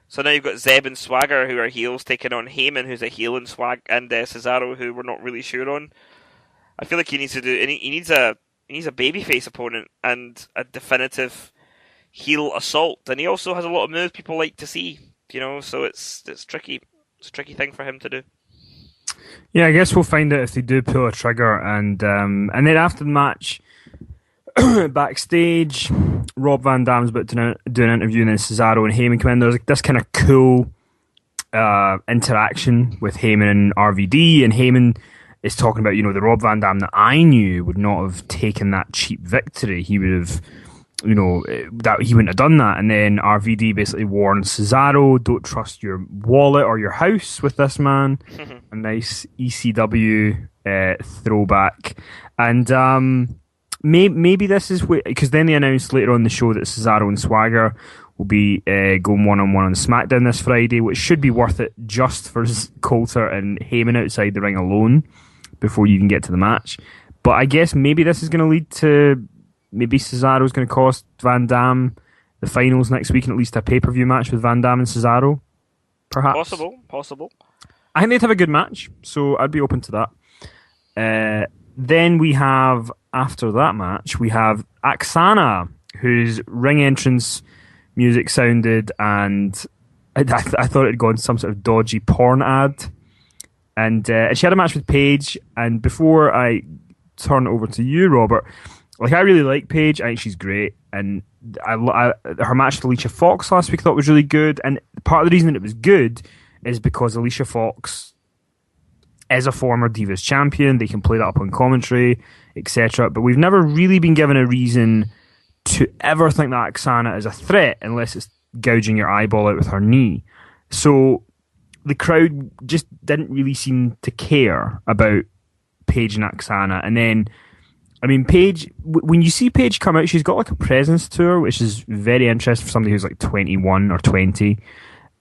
so now you've got Zeb and Swagger, who are heels, taking on Heyman, who's a heel, and Cesaro, who we're not really sure on. I feel like he needs a babyface opponent and a definitive heel assault, and he also has a lot of moves people like to see, you know. So it's tricky. It's a tricky thing for him to do. Yeah, I guess we'll find out if they do pull a trigger, and then after the match, backstage, Rob Van Dam's about to do an interview, and then Cesaro and Heyman come in. There's this kind of cool interaction with Heyman and RVD, and Heyman is talking about, you know, the Rob Van Dam that I knew would not have taken that cheap victory. He would have, you know, that he wouldn't have done that. And then RVD basically warns Cesaro, don't trust your wallet or your house with this man. A nice ECW throwback. And maybe this is where, because then they announced later on the show that Cesaro and Swagger will be going one-on-one on SmackDown this Friday, which should be worth it just for Coulter and Heyman outside the ring alone before you even get to the match. But I guess maybe this is going to lead to, maybe Cesaro's going to cost Van Dam the finals next week, and at least a pay-per-view match with Van Dam and Cesaro, perhaps. Possible. I think they'd have a good match, so I'd be open to that. Then we have, after that match, we have Aksana, whose ring entrance music sounded, and I thought it had gone some sort of dodgy porn ad. And she had a match with Paige, and before I turn it over to you, Robert, Like, I really like Paige. I think she's great, and her match with Alicia Fox last week I thought was really good. And part of the reason it was good is because Alicia Fox is a former Divas champion. They can play that up on commentary, etc. But we've never really been given a reason to ever think that Oksana is a threat unless it's gouging your eyeball out with her knee. So the crowd just didn't really seem to care about Paige and Oksana. And then, I mean, Paige, when you see Paige come out, she's got like a presence to her, which is very interesting for somebody who's like 21 or 20.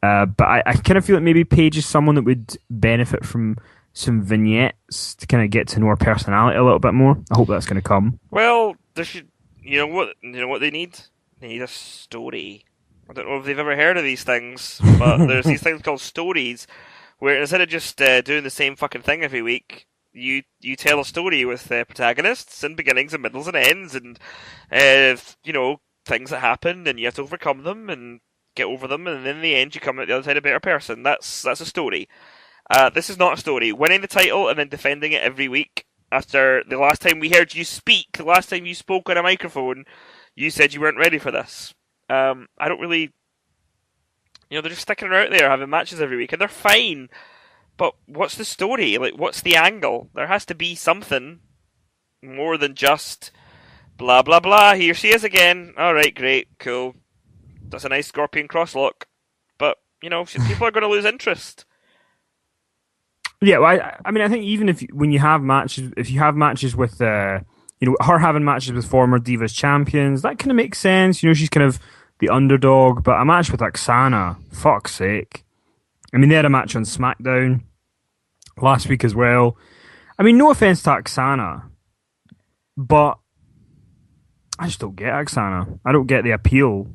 But I kind of feel like maybe Paige is someone that would benefit from some vignettes to kind of get to know her personality a little bit more. I hope that's going to come. Well, there should, you know what they need? They need a story. I don't know if they've ever heard of these things, but there's these things called stories, where instead of just doing the same fucking thing every week, you tell a story with protagonists and beginnings and middles and ends, and things that happen, and you have to overcome them and get over them, and in the end you come out the other side a better person. That's a story. This is not a story. Winning the title and then defending it every week after the last time we heard you speak, the last time you spoke on a microphone, you said you weren't ready for this. I don't really... they're just sticking her out there having matches every week, and they're fine. But what's the story? Like, what's the angle? There has to be something more than just blah, blah, blah. Here she is again. Alright, great, cool. That's a nice scorpion crosslock. But, people are going to lose interest. Yeah, well, I mean, I think even when you have matches, if you have matches with, her having matches with former Divas champions, that kind of makes sense. She's kind of the underdog. But a match with Oksana, fuck's sake. I mean, they had a match on SmackDown last week as well. I mean, no offense to Oksana, but I just don't get Oksana. I don't get the appeal.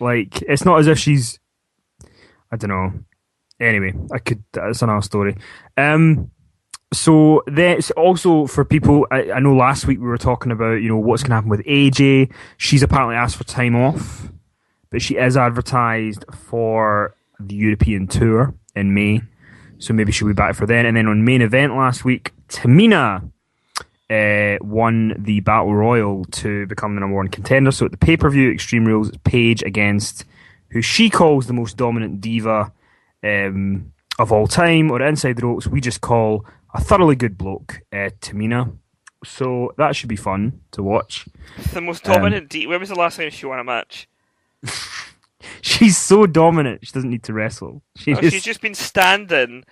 Like, it's not as if she's, I don't know. Anyway, that's another story. So there's also for people, I know last week we were talking about, what's going to happen with AJ. She's apparently asked for time off, but she is advertised for the European tour in May. So maybe she'll be back for then. And then on main event last week, Tamina won the Battle Royal to become the number one contender. So at the pay-per-view, Extreme Rules, it's Paige against who she calls the most dominant diva of all time, or inside the ropes, we just call a thoroughly good bloke, Tamina. So that should be fun to watch. The most dominant diva. When was the last time she won a match? She's so dominant, she doesn't need to wrestle. She's just been standing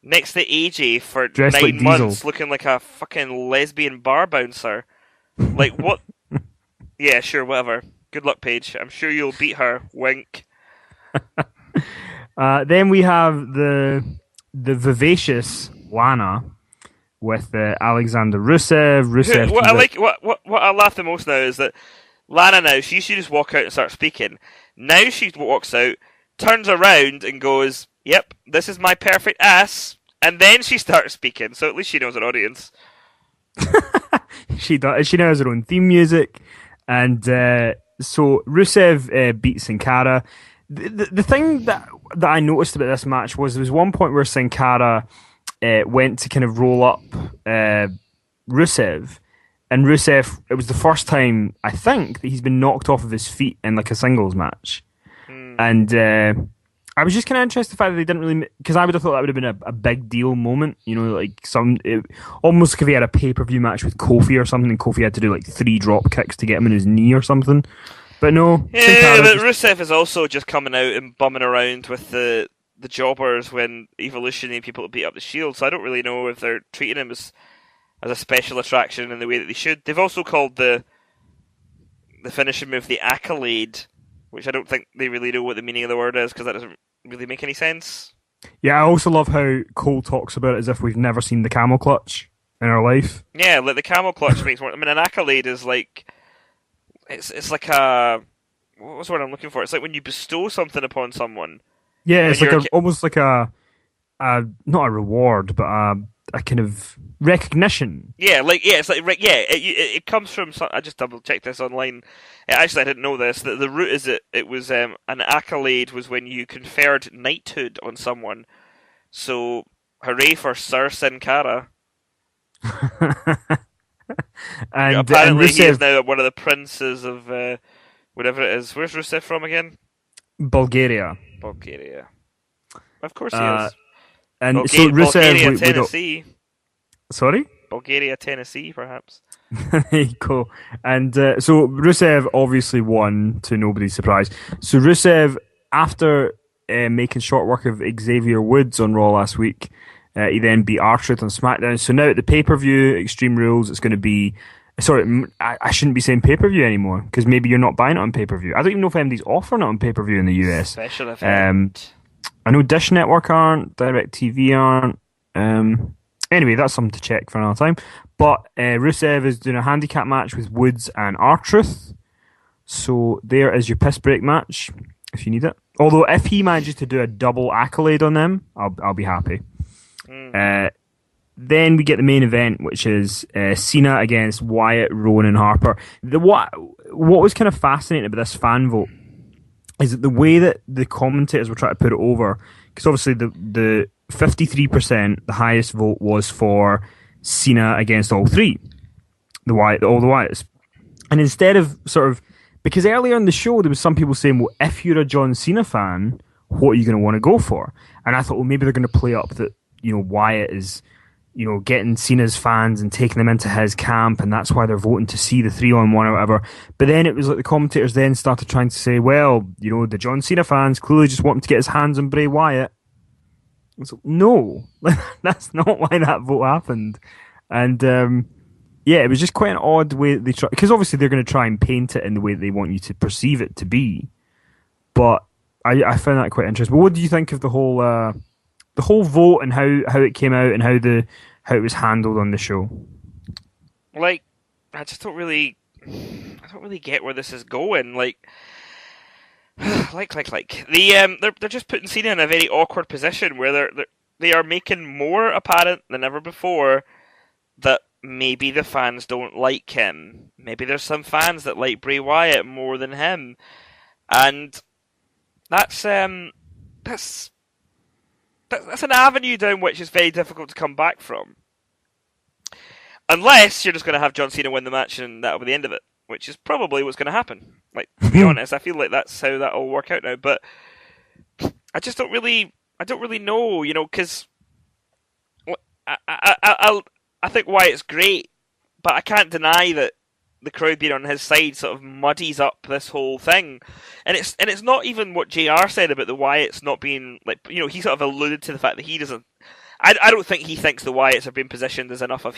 next to AJ for 9 months, looking like a fucking lesbian bar bouncer. Like, what? Yeah, sure, whatever. Good luck, Paige. I'm sure you'll beat her. Wink. Then we have the vivacious Lana with Alexander Rusev. What I laugh the most now is that Lana now, she used to just walk out and start speaking. Now she walks out, turns around and goes, "Yep, this is my perfect ass," and then she starts speaking. So at least she knows an audience. She does. She now has her own theme music, and so Rusev beats Sin Cara. The thing that I noticed about this match was there was one point where Sin Cara went to kind of roll up Rusev, and Rusev, it was the first time, I think, that he's been knocked off of his feet in like a singles match. And I was just kind of interested in the fact that they didn't really, because I would have thought that would have been a big deal moment, like almost like if he had a pay-per-view match with Kofi or something, and Kofi had to do like 3 drop kicks to get him in his knee or something. But no. Yeah, but Rusev is also just coming out and bumming around with the jobbers when Evolution need people to beat up the Shield, so I don't really know if they're treating him as a special attraction in the way that they should. They've also called the finishing move the Accolade, which I don't think they really know what the meaning of the word is, because that doesn't really make any sense. Yeah, I also love how Cole talks about it as if we've never seen the camel clutch in our life. Yeah, like the camel clutch makes more... I mean, an Accolade is like... It's like a... What's the word I'm looking for? It's like when you bestow something upon someone. Yeah, it's like almost like a not a reward, but a kind of recognition. Yeah, it's like it comes from. I just double checked this online. Actually, I didn't know this. The root is it was an accolade was when you conferred knighthood on someone. So hooray for Sir Sin Cara. and Apparently, he is Rusev, now one of the princes of whatever it is. Where's Rusev from again? Bulgaria. Bulgaria. Of course he Uh, is. and so Rusev, Bulgaria, we don't. Tennessee. Sorry. Bulgaria, Tennessee, perhaps. There you go. And so Rusev obviously won to nobody's surprise. So Rusev, after making short work of Xavier Woods on Raw last week, he then beat R-Truth on SmackDown. So now at the pay-per-view, Extreme Rules, it's going to be... Sorry, I shouldn't be saying pay-per-view anymore, because maybe you're not buying it on pay-per-view. I don't even know if anybody's offering it on pay-per-view in the US. Special event. I know Dish Network aren't, DirecTV aren't. Anyway, that's something to check for another time. But Rusev is doing a handicap match with Woods and R-Truth. So there is your piss break match, if you need it. Although if he manages to do a double accolade on them, I'll be happy. Then we get the main event, which is Cena against Wyatt, Rowan, and Harper. What was kind of fascinating about this fan vote is that the way that the commentators were trying to put it over, because obviously the 53%, the highest vote, was for Cena against all three, all the Wyatts. And instead of sort of, because earlier in the show there was some people saying, well, if you're a John Cena fan, what are you going to want to go for? And I thought, well, maybe they're going to play up that, Wyatt is, getting Cena's fans and taking them into his camp, and that's why they're voting to see the 3-on-1 or whatever. But then it was like the commentators then started trying to say, well, the John Cena fans clearly just want him to get his hands on Bray Wyatt. I was like, no, that's not why that vote happened. And it was just quite an odd way they try, because obviously they're going to try and paint it in the way they want you to perceive it to be. But I found that quite interesting. But what do you think of the whole vote and how it came out and how it was handled on the show? Like, I don't really get where this is going. Like, they're just putting Cena in a very awkward position where they are making more apparent than ever before that maybe the fans don't like him. Maybe there's some fans that like Bray Wyatt more than him, and that's an avenue down which is very difficult to come back from. Unless you're just going to have John Cena win the match and that'll be the end of it, which is probably what's going to happen. Like, to be honest, I feel like that's how that'll work out now. But I just don't really know, because I think Wyatt's great, but I can't deny that the crowd being on his side sort of muddies up this whole thing. And it's not even what JR said about the Wyatts not being, like, he sort of alluded to the fact that he doesn't... I don't think he thinks the Wyatts have been positioned as enough of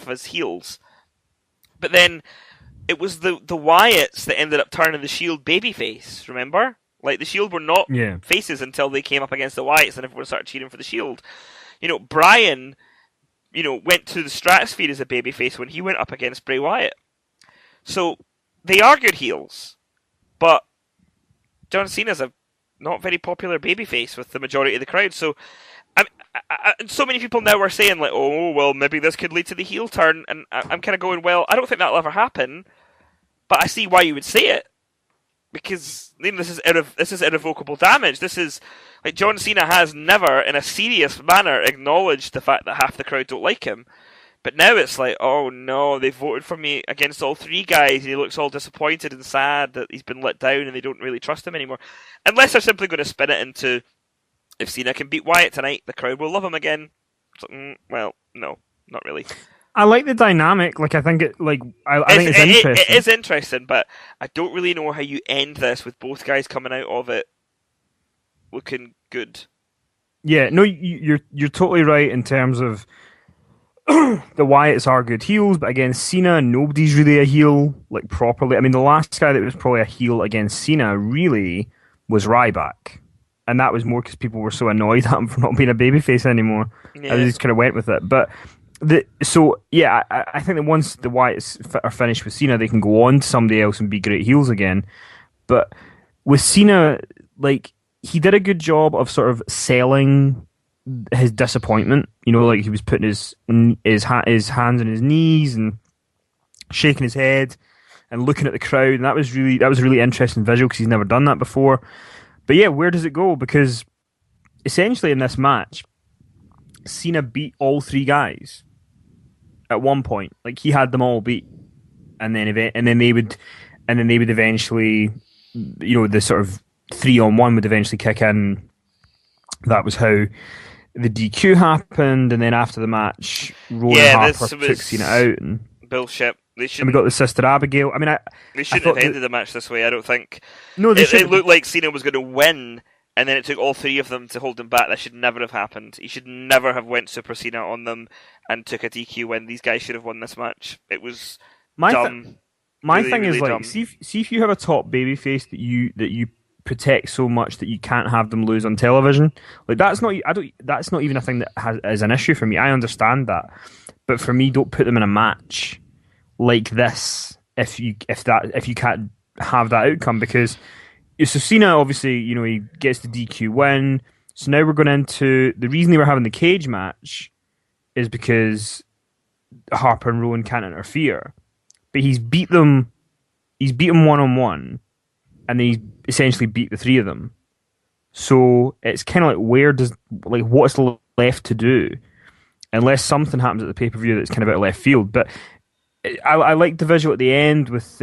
his heels. But then it was the Wyatts that ended up turning the Shield babyface, remember? Like, the Shield were not faces until they came up against the Wyatts and everyone started cheering for the Shield. Bryan, went to the stratosphere as a babyface when he went up against Bray Wyatt. So, they are good heels, but John Cena's a not very popular babyface with the majority of the crowd. So, so many people now are saying, like, oh, well, maybe this could lead to the heel turn, and I'm kind of going, well, I don't think that'll ever happen, but I see why you would say it, because this is irrevocable damage. This is, like, John Cena has never, in a serious manner, acknowledged the fact that half the crowd don't like him. But now it's like, oh no, they voted for me against all three guys, and he looks all disappointed and sad that he's been let down and they don't really trust him anymore. Unless they're simply going to spin it into, if Cena can beat Wyatt tonight, the crowd will love him again. So, well, no, not really. I like the dynamic. Like, I think I think it's interesting. It is interesting, but I don't really know how you end this with both guys coming out of it looking good. Yeah, no, you're totally right in terms of the Wyatts are good heels, but against Cena, nobody's really a heel, like, properly. I mean, the last guy that was probably a heel against Cena really was Ryback. And that was more because people were so annoyed at him for not being a babyface anymore. Yeah. And they just kind of went with it. But I think that once the Wyatts are finished with Cena, they can go on to somebody else and be great heels again. But with Cena, like, he did a good job of sort of selling his disappointment. Like, he was putting his hands on his knees and shaking his head and looking at the crowd, and that was a really interesting visual because he's never done that before. But yeah, where does it go? Because essentially in this match, Cena beat all three guys. at one point. Like he had them all beat, and then they would eventually, the sort of 3-on-1 would eventually kick in. That was how the DQ happened, and then after the match, Rowan Harper took Cena out, and bullshit. And we got the Sister Abigail. I mean, they shouldn't have ended the match this way. I don't think. No, it looked like Cena was going to win, and then it took all three of them to hold him back. That should never have happened. He should never have went Super Cena on them and took a DQ win. These guys should have won this match. It was dumb. My really, thing really is like, dumb. see if you have a top babyface that you protect so much that you can't have them lose on television. Like that's not even a thing that is an issue for me. I understand that, but for me, don't put them in a match like this if you can't have that outcome, because so Cena obviously he gets the DQ win. So now we're going into the reason they were having the cage match is because Harper and Rowan can't interfere, but he's beat them 1-on-1, and then he's essentially beat the three of them. So it's kind of like what's left to do unless something happens at the pay-per-view that's kind of out of left field. But I like the visual at the end with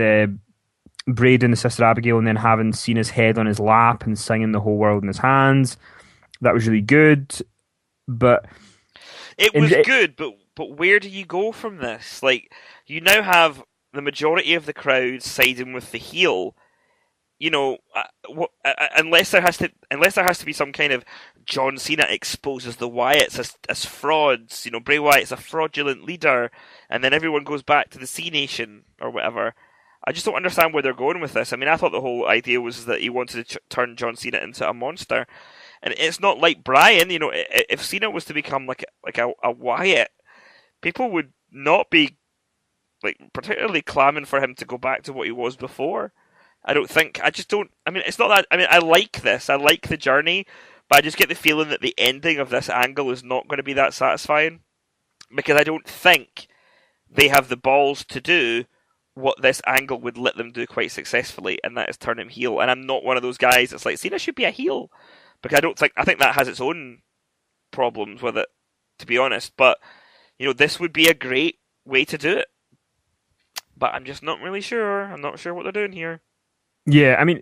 Braid and the Sister Abigail, and then having Cena's head on his lap and singing "The Whole World in His Hands." That was really good, but it was good. But where do you go from this? Like, you now have the majority of the crowd siding with the heel. Unless there has to be some kind of John Cena exposes the Wyatts as frauds. Bray Wyatt's a fraudulent leader, and then everyone goes back to the C Nation or whatever. I just don't understand where they're going with this. I mean, I thought the whole idea was that he wanted to turn John Cena into a monster, and it's not like Bryan. If Cena was to become like a Wyatt, people would not be like particularly clamming for him to go back to what he was before. I don't think. I just don't. I mean, it's not that. I mean, I like this. I like the journey, but I just get the feeling that the ending of this angle is not going to be that satisfying, because I don't think they have the balls to do what this angle would let them do quite successfully, and that is turn him heel. And I'm not one of those guys that's like, Cena should be a heel, because I think that has its own problems with it, to be honest. But this would be a great way to do it. But I'm just not really sure. I'm not sure what they're doing here. Yeah, I mean,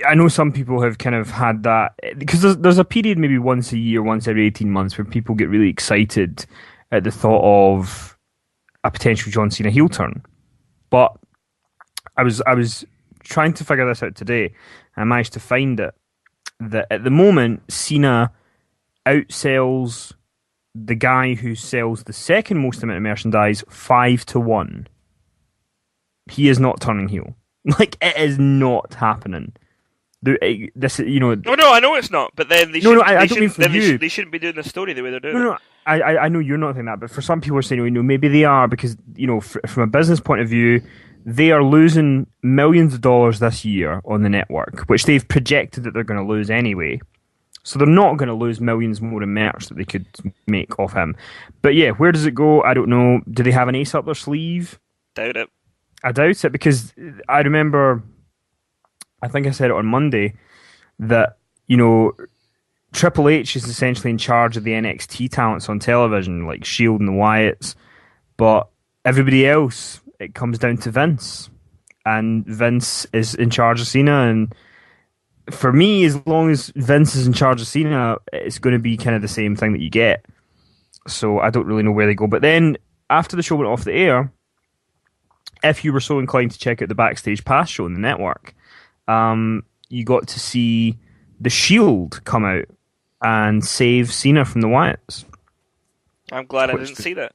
I know some people have kind of had that, because there's a period maybe once a year, once every 18 months, where people get really excited at the thought of a potential John Cena heel turn. But I was trying to figure this out today, and I managed to find it, that at the moment, Cena outsells the guy who sells the second most amount of merchandise 5-1. He is not turning heel. Like, it is not happening. This, No, I know it's not. But then they shouldn't be doing the story the way they're doing it. I know you're not thinking that, but for some people are saying, maybe they are, because from a business point of view, they are losing millions of dollars this year on the network, which they've projected that they're going to lose anyway. So they're not going to lose millions more in merch that they could make off him. But yeah, where does it go? I don't know. Do they have an ace up their sleeve? Doubt it. I doubt it, because I remember, I think I said it on Monday, that, Triple H is essentially in charge of the NXT talents on television, like Shield and the Wyatts, but everybody else, it comes down to Vince. And Vince is in charge of Cena, and for me, as long as Vince is in charge of Cena, it's going to be kind of the same thing that you get. So I don't really know where they go. But then, after the show went off the air, if you were so inclined to check out the Backstage Pass show on the network, you got to see the Shield come out and save Cena from the Wyatts. I'm glad I didn't see that.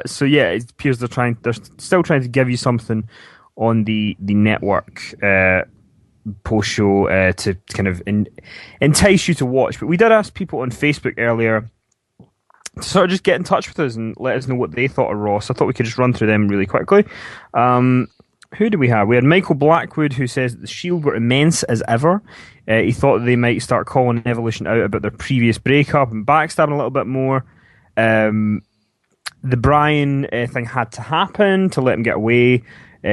So yeah, it appears they're still trying to give you something on the network post show to kind of entice you to watch. But we did ask people on Facebook earlier to sort of just get in touch with us and let us know what they thought of Raw. So I thought we could just run through them really quickly. Who do we have? We had Michael Blackwood, who says that the Shield were immense as ever. He thought they might start calling Evolution out about their previous breakup and backstabbing a little bit more. The Bryan thing had to happen to let him get away.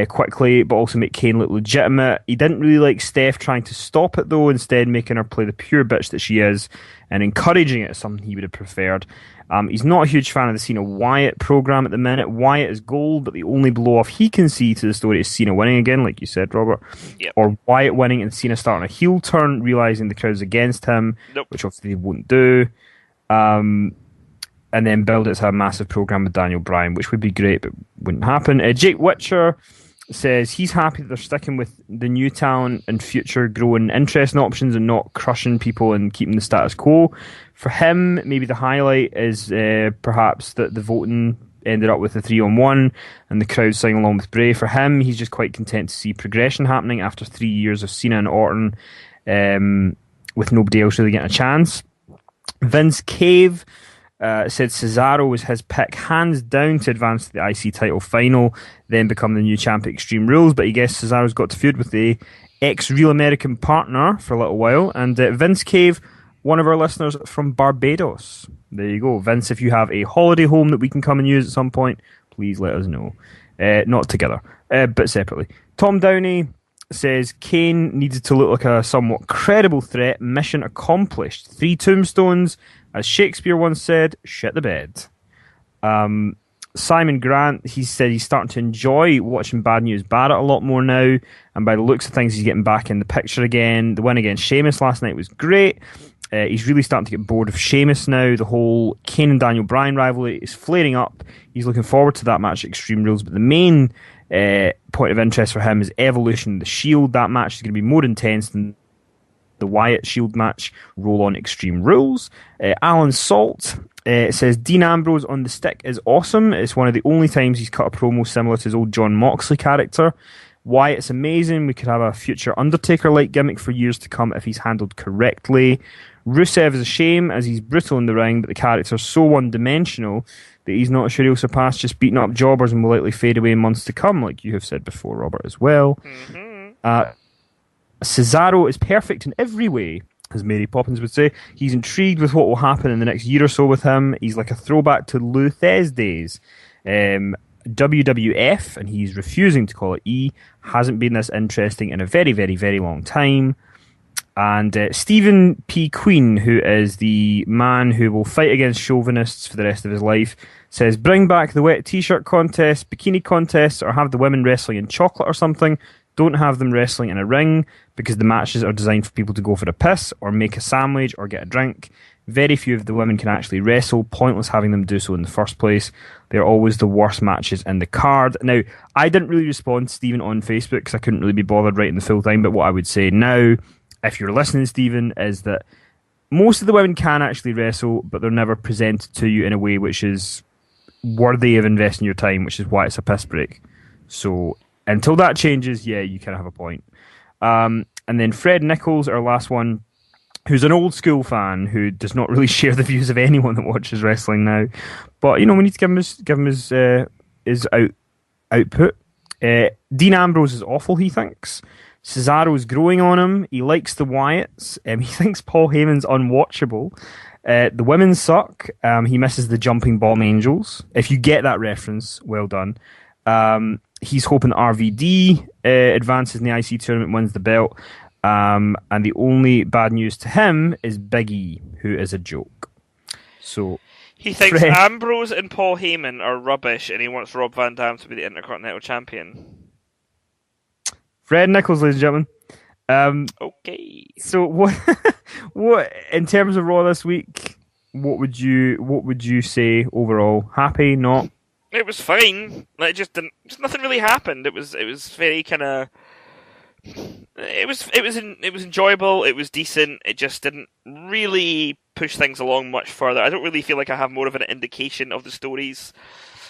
quickly, but also make Kane look legitimate. He didn't really like Steph trying to stop it, though, instead making her play the pure bitch that she is and encouraging it is something he would have preferred. He's not a huge fan of the Cena Wyatt program at the minute. Wyatt is gold, but the only blow-off he can see to the story is Cena winning again, like you said, Robert. Yep. Or Wyatt winning and Cena starting a heel turn, realising the crowd's against him, Nope. which obviously they won't do. And then build it to a massive program with Daniel Bryan, which would be great, but wouldn't happen. Jake Witcher says he's happy that they're sticking with the new talent and future growing interest and options and not crushing people and keeping the status quo. For him, maybe the highlight is perhaps that the voting ended up with a 3-on-1 and the crowd singing along with Bray. For him, he's just quite content to see progression happening after 3 years of Cena and Orton with nobody else really getting a chance. Vince Cave said Cesaro was his pick hands down to advance to the IC title final, then become the new champ at Extreme Rules, but he guessed Cesaro's got to feud with the ex-Real American partner for a little while, and Vince Cave, one of our listeners from Barbados. There you go. Vince, if you have a holiday home that we can come and use at some point, please let us know. Not together, but separately. Tom Downey says Kane needed to look like a somewhat credible threat. Mission accomplished. 3 tombstones. As Shakespeare once said, shit the bed. Simon Grant, he said he's starting to enjoy watching Bad News Barrett a lot more now, and by the looks of things, he's getting back in the picture again. The win against Sheamus last night was great. He's really starting to get bored of Sheamus now. The whole Kane and Daniel Bryan rivalry is flaring up. He's looking forward to that match at Extreme Rules, but the main point of interest for him is Evolution of the Shield. That match is going to be more intense than the Wyatt Shield match. Roll on Extreme Rules. Alan Salt says Dean Ambrose on the stick is awesome. It's one of the only times he's cut a promo similar to his old John Moxley character. Wyatt's amazing. We could have a future Undertaker-like gimmick for years to come if he's handled correctly. Rusev is a shame as he's brutal in the ring, but the character's so one-dimensional that he's not sure he'll surpass just beating up jobbers and will likely fade away in months to come, like you have said before, Robert, as well. Mm-hmm. Cesaro is perfect in every way, as Mary Poppins would say. He's intrigued with what will happen in the next year or so with him. He's like a throwback to Lou Thez days. WWF, and he's refusing to call it E, hasn't been this interesting in a very, very, very long time. And Stephen P. Queen, who is the man who will fight against chauvinists for the rest of his life, says bring back the wet t-shirt contest, bikini contests, or have the women wrestling in chocolate or something. Don't have them wrestling in a ring, because the matches are designed for people to go for a piss, or make a sandwich, or get a drink. Very few of the women can actually wrestle. Pointless having them do so in the first place. They're always the worst matches in the card. Now, I didn't really respond to Stephen on Facebook, because I couldn't really be bothered writing the full time, but what I would say now, if you're listening, Stephen, is that most of the women can actually wrestle, but they're never presented to you in a way which is worthy of investing your time, which is why it's a piss break. So until that changes, yeah, you kind of have a point. And then Fred Nichols, our last one, who's an old school fan who does not really share the views of anyone that watches wrestling now. But, you know, we need to give him his output. Dean Ambrose is awful, he thinks. Cesaro's growing on him. He likes the Wyatts. He thinks Paul Heyman's unwatchable. The women suck. He misses the Jumping Bomb Angels. If you get that reference, well done. He's hoping RVD advances in the IC tournament, wins the belt. And the only bad news to him is Big E, who is a joke. So he thinks Ambrose and Paul Heyman are rubbish, and he wants Rob Van Dam to be the Intercontinental Champion. Fred Nichols, ladies and gentlemen. Okay. So what in terms of Raw this week? What would you say overall? Happy? Not? It was fine. Like, just nothing really happened. It was very kind of. It was enjoyable. It was decent. It just didn't really push things along much further. I don't really feel like I have more of an indication of the stories.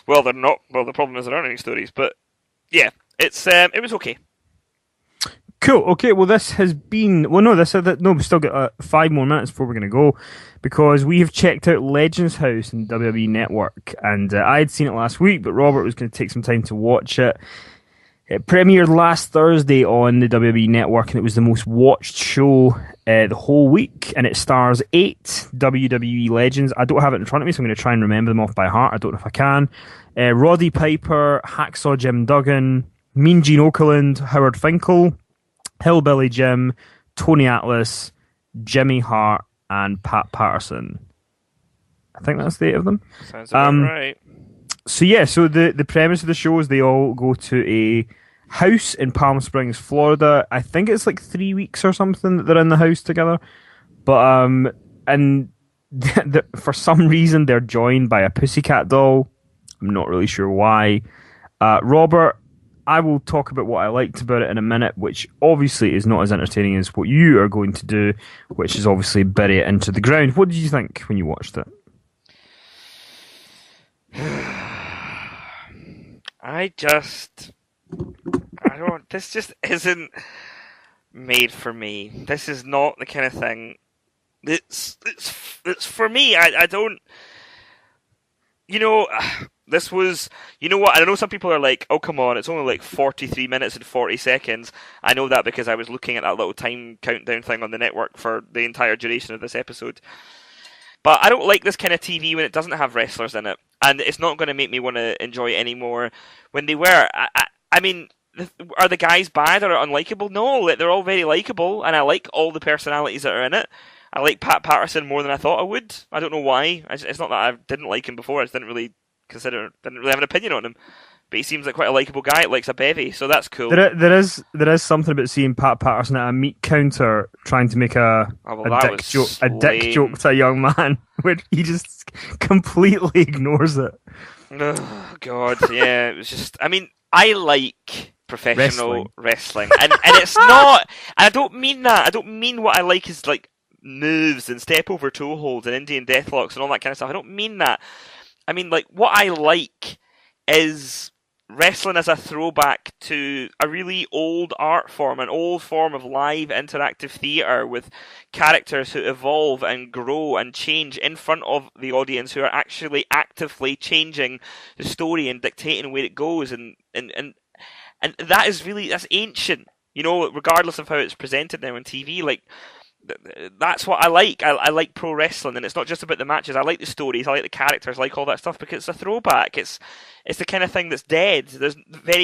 Well, they're not. Well, the problem is there aren't any stories. But yeah, it was okay. Cool. Okay. Well, this has been. Well, no. We've still got 5 more minutes before we're going to go, because we have checked out Legends House and WWE Network, and I had seen it last week, but Robert was going to take some time to watch it. It premiered last Thursday on the WWE Network, and it was the most watched show the whole week, and it stars 8 WWE legends. I don't have it in front of me, so I'm going to try and remember them off by heart. I don't know if I can. Roddy Piper, Hacksaw Jim Duggan, Mean Gene Okerlund, Howard Finkel, Hillbilly Jim, Tony Atlas, Jimmy Hart, and Pat Patterson. I think that's the 8 of them. Sounds about right. So the premise of the show is they all go to a house in Palm Springs, Florida. I think it's like 3 weeks or something that they're in the house together. But and for some reason they're joined by a pussycat doll. I'm not really sure why. Robert, I will talk about what I liked about it in a minute, which obviously is not as entertaining as what you are going to do, which is obviously bury it into the ground. What did you think when you watched it? This just isn't made for me. This is not the kind of thing. It's for me. I don't. This was. You know what? I know some people are like, "Oh, come on! It's only like 43 minutes and 40 seconds." I know that because I was looking at that little time countdown thing on the network for the entire duration of this episode. But I don't like this kind of TV when it doesn't have wrestlers in it, and it's not going to make me want to enjoy it anymore. When they were, I mean, are the guys bad or unlikable? No, they're all very likable, and I like all the personalities that are in it. I like Pat Patterson more than I thought I would. I don't know why. It's not that I didn't like him before. I just didn't really have an opinion on him. But he seems like quite a likable guy. It likes a bevy, so that's cool. There is something about seeing Pat Patterson at a meat counter trying to make a dick joke to a young man, where he just completely ignores it. Oh God, yeah. It was just. I mean, I like professional wrestling. And it's not. I don't mean that. I don't mean what I like is like moves and step over toe holds and Indian deathlocks and all that kind of stuff. I don't mean that. I mean, like, what I like is wrestling as a throwback to a really old art form, an old form of live interactive theatre with characters who evolve and grow and change in front of the audience, who are actually actively changing the story and dictating where it goes, and that is really, that's ancient, regardless of how it's presented now on TV. Like, that's what I like. I like pro wrestling, and it's not just about the matches. I like the stories, I like the characters, I like all that stuff, because it's a throwback. It's the kind of thing that's dead. There's very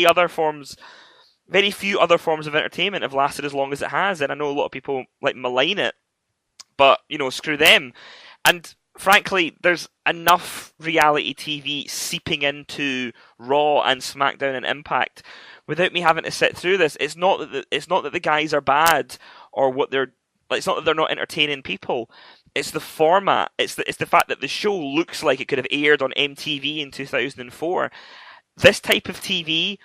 few other forms of entertainment have lasted as long as it has, and I know a lot of people like malign it, but screw them. And frankly, there's enough reality TV seeping into Raw and SmackDown and Impact without me having to sit through this. It's not that the guys are bad or what they're. It's not that they're not entertaining people. It's the format. It's the fact that the show looks like it could have aired on MTV in 2004. This type of TV,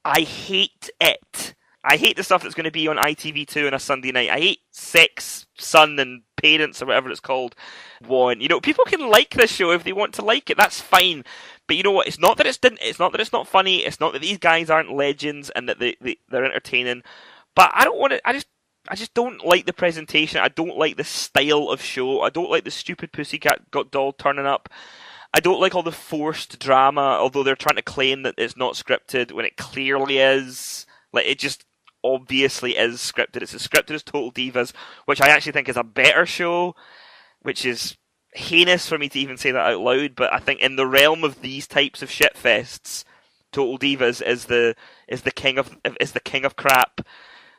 I hate it. I hate the stuff that's going to be on ITV2 on a Sunday night. I hate Sex, Son, and Parents, or whatever it's called. People can like this show if they want to like it. That's fine. But you know what? It's not that it's not funny. It's not that these guys aren't legends and that they're entertaining. But I don't want to. I just don't like the presentation. I don't like the style of show. I don't like the stupid pussycat doll turning up. I don't like all the forced drama, although they're trying to claim that it's not scripted when it clearly is. Like, it just obviously is scripted. It's as scripted as Total Divas, which I actually think is a better show, which is heinous for me to even say that out loud, but I think in the realm of these types of shitfests, Total Divas is the king of crap.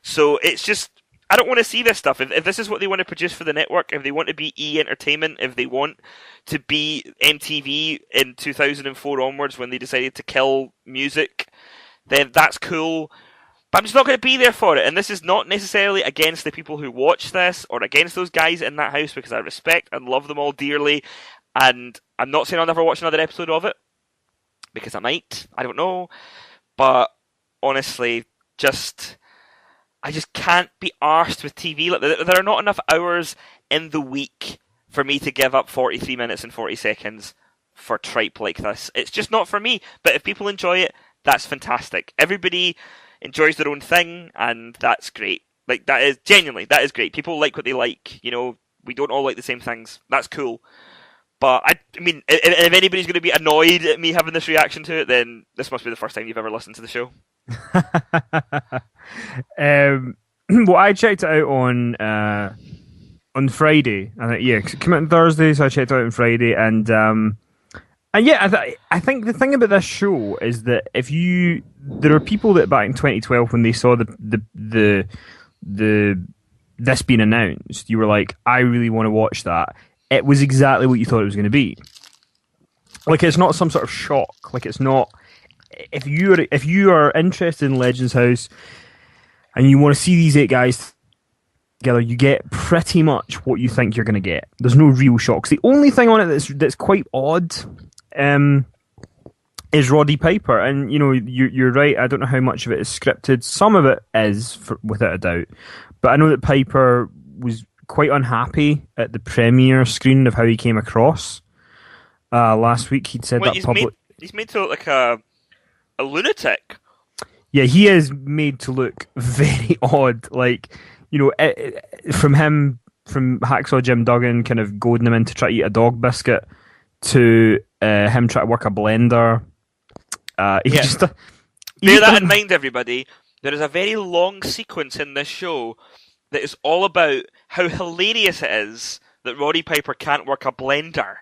So it's just, I don't want to see this stuff. If this is what they want to produce for the network, if they want to be E! Entertainment, if they want to be MTV in 2004 onwards when they decided to kill music, then that's cool. But I'm just not going to be there for it. And this is not necessarily against the people who watch this or against those guys in that house, because I respect and love them all dearly. And I'm not saying I'll never watch another episode of it, because I might. I don't know. But honestly, I just can't be arsed with TV. Like, there are not enough hours in the week for me to give up 43 minutes and 40 seconds for tripe like this. It's just not for me. But if people enjoy it, that's fantastic. Everybody enjoys their own thing, and that's great. Like, that is great. People like what they like. We don't all like the same things. That's cool. But I mean, if anybody's going to be annoyed at me having this reaction to it, then this must be the first time you've ever listened to the show. Well, I checked it out on Friday. I think, yeah, 'cause it came out on Thursday, so I checked it out on Friday, and And yeah, I think the thing about this show is that there are people that back in 2012 when they saw the this being announced, you were like, I really want to watch that. It was exactly what you thought it was going to be. Like, it's not some sort of shock. Like, it's not. If you are interested in Legends House and you want to see these 8 guys together, you get pretty much what you think you're going to get. There's no real shocks. The only thing on it that's quite odd is Roddy Piper, and you're right. I don't know how much of it is scripted. Some of it is, without a doubt. But I know that Piper was quite unhappy at the premiere screen of how he came across last week. He'd said that public. He's made to look like a lunatic. Yeah, he is made to look very odd. Like, from Hacksaw Jim Duggan kind of goading him in to try to eat a dog biscuit to him trying to work a blender. Bear that in mind, everybody. There is a very long sequence in this show that is all about how hilarious it is that Roddy Piper can't work a blender.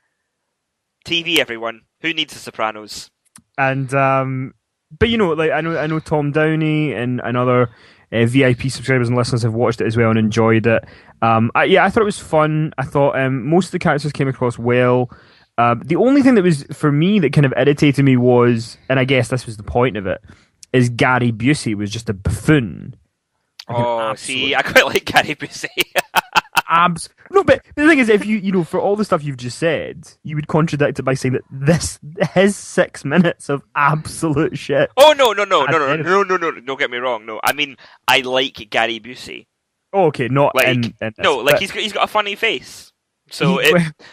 TV, everyone. Who needs The Sopranos? And but like I know Tom Downey and other VIP subscribers and listeners have watched it as well and enjoyed it. I thought it was fun. I thought most of the characters came across well. The only thing that was for me that kind of irritated me was, and I guess this was the point of it, is Gary Busey was just a buffoon. See, I quite like Gary Busey. No, but the thing is, if you for all the stuff you've just said, you would contradict it by saying that his 6 minutes of absolute shit. Oh no! Don't get me wrong. No, I mean I like Gary Busey. Oh, okay, not like in this, no, like he's got a funny face. So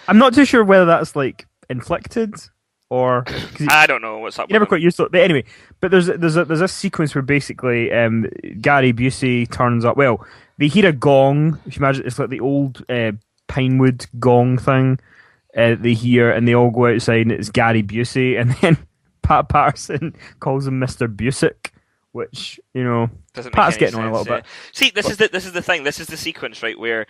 I'm not too sure whether that's like inflicted or I don't know what's up. You never quite used to it. But anyway, there's a sequence where basically Gary Busey turns up. Well, they hear a gong. If you imagine, it's like the old Pinewood gong thing. They hear and they all go outside, and it's Gary Busey, and then Pat Patterson calls him Mr. Busick, which doesn't Pat's make any getting sense, on a little bit. See, this is the thing. This is the sequence, right, where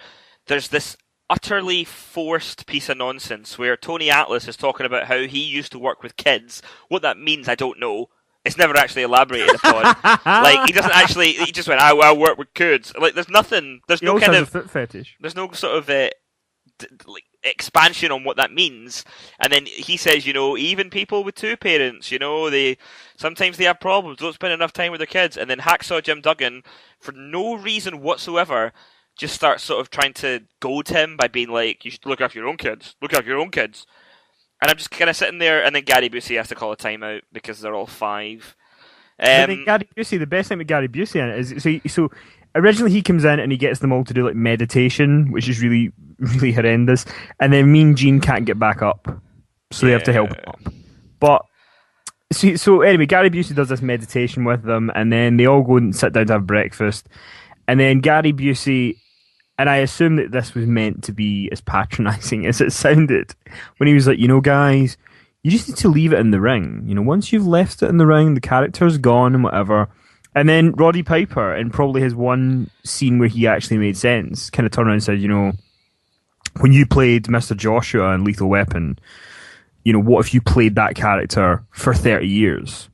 there's this utterly forced piece of nonsense where Tony Atlas is talking about how he used to work with kids. What that means, I don't know. It's never actually elaborated upon. Like, he doesn't actually. He just went, "I work with kids." Like, there's nothing. There's no kind of foot fetish. There's no sort of like expansion on what that means. And then he says, even people with 2 parents, they sometimes they have problems. Don't spend enough time with their kids. And then Hacksaw Jim Duggan, for no reason whatsoever, just starts sort of trying to goad him by being like, you should look after your own kids. Look after your own kids. And I'm just kind of sitting there, and then Gary Busey has to call a timeout because they're all 5. Gary Busey, the best thing with Gary Busey in it is, so originally he comes in and he gets them all to do like meditation, which is really, really horrendous. And then Mean Gene can't get back up. So they have to help him up. But, so anyway, Gary Busey does this meditation with them, and then they all go and sit down to have breakfast. And then Gary Busey, and I assume that this was meant to be as patronising as it sounded, when he was like, guys, you just need to leave it in the ring. Once you've left it in the ring, the character's gone and whatever. And then Roddy Piper, in probably his one scene where he actually made sense, kind of turned around and said, when you played Mr. Joshua in Lethal Weapon, what if you played that character for 30 years?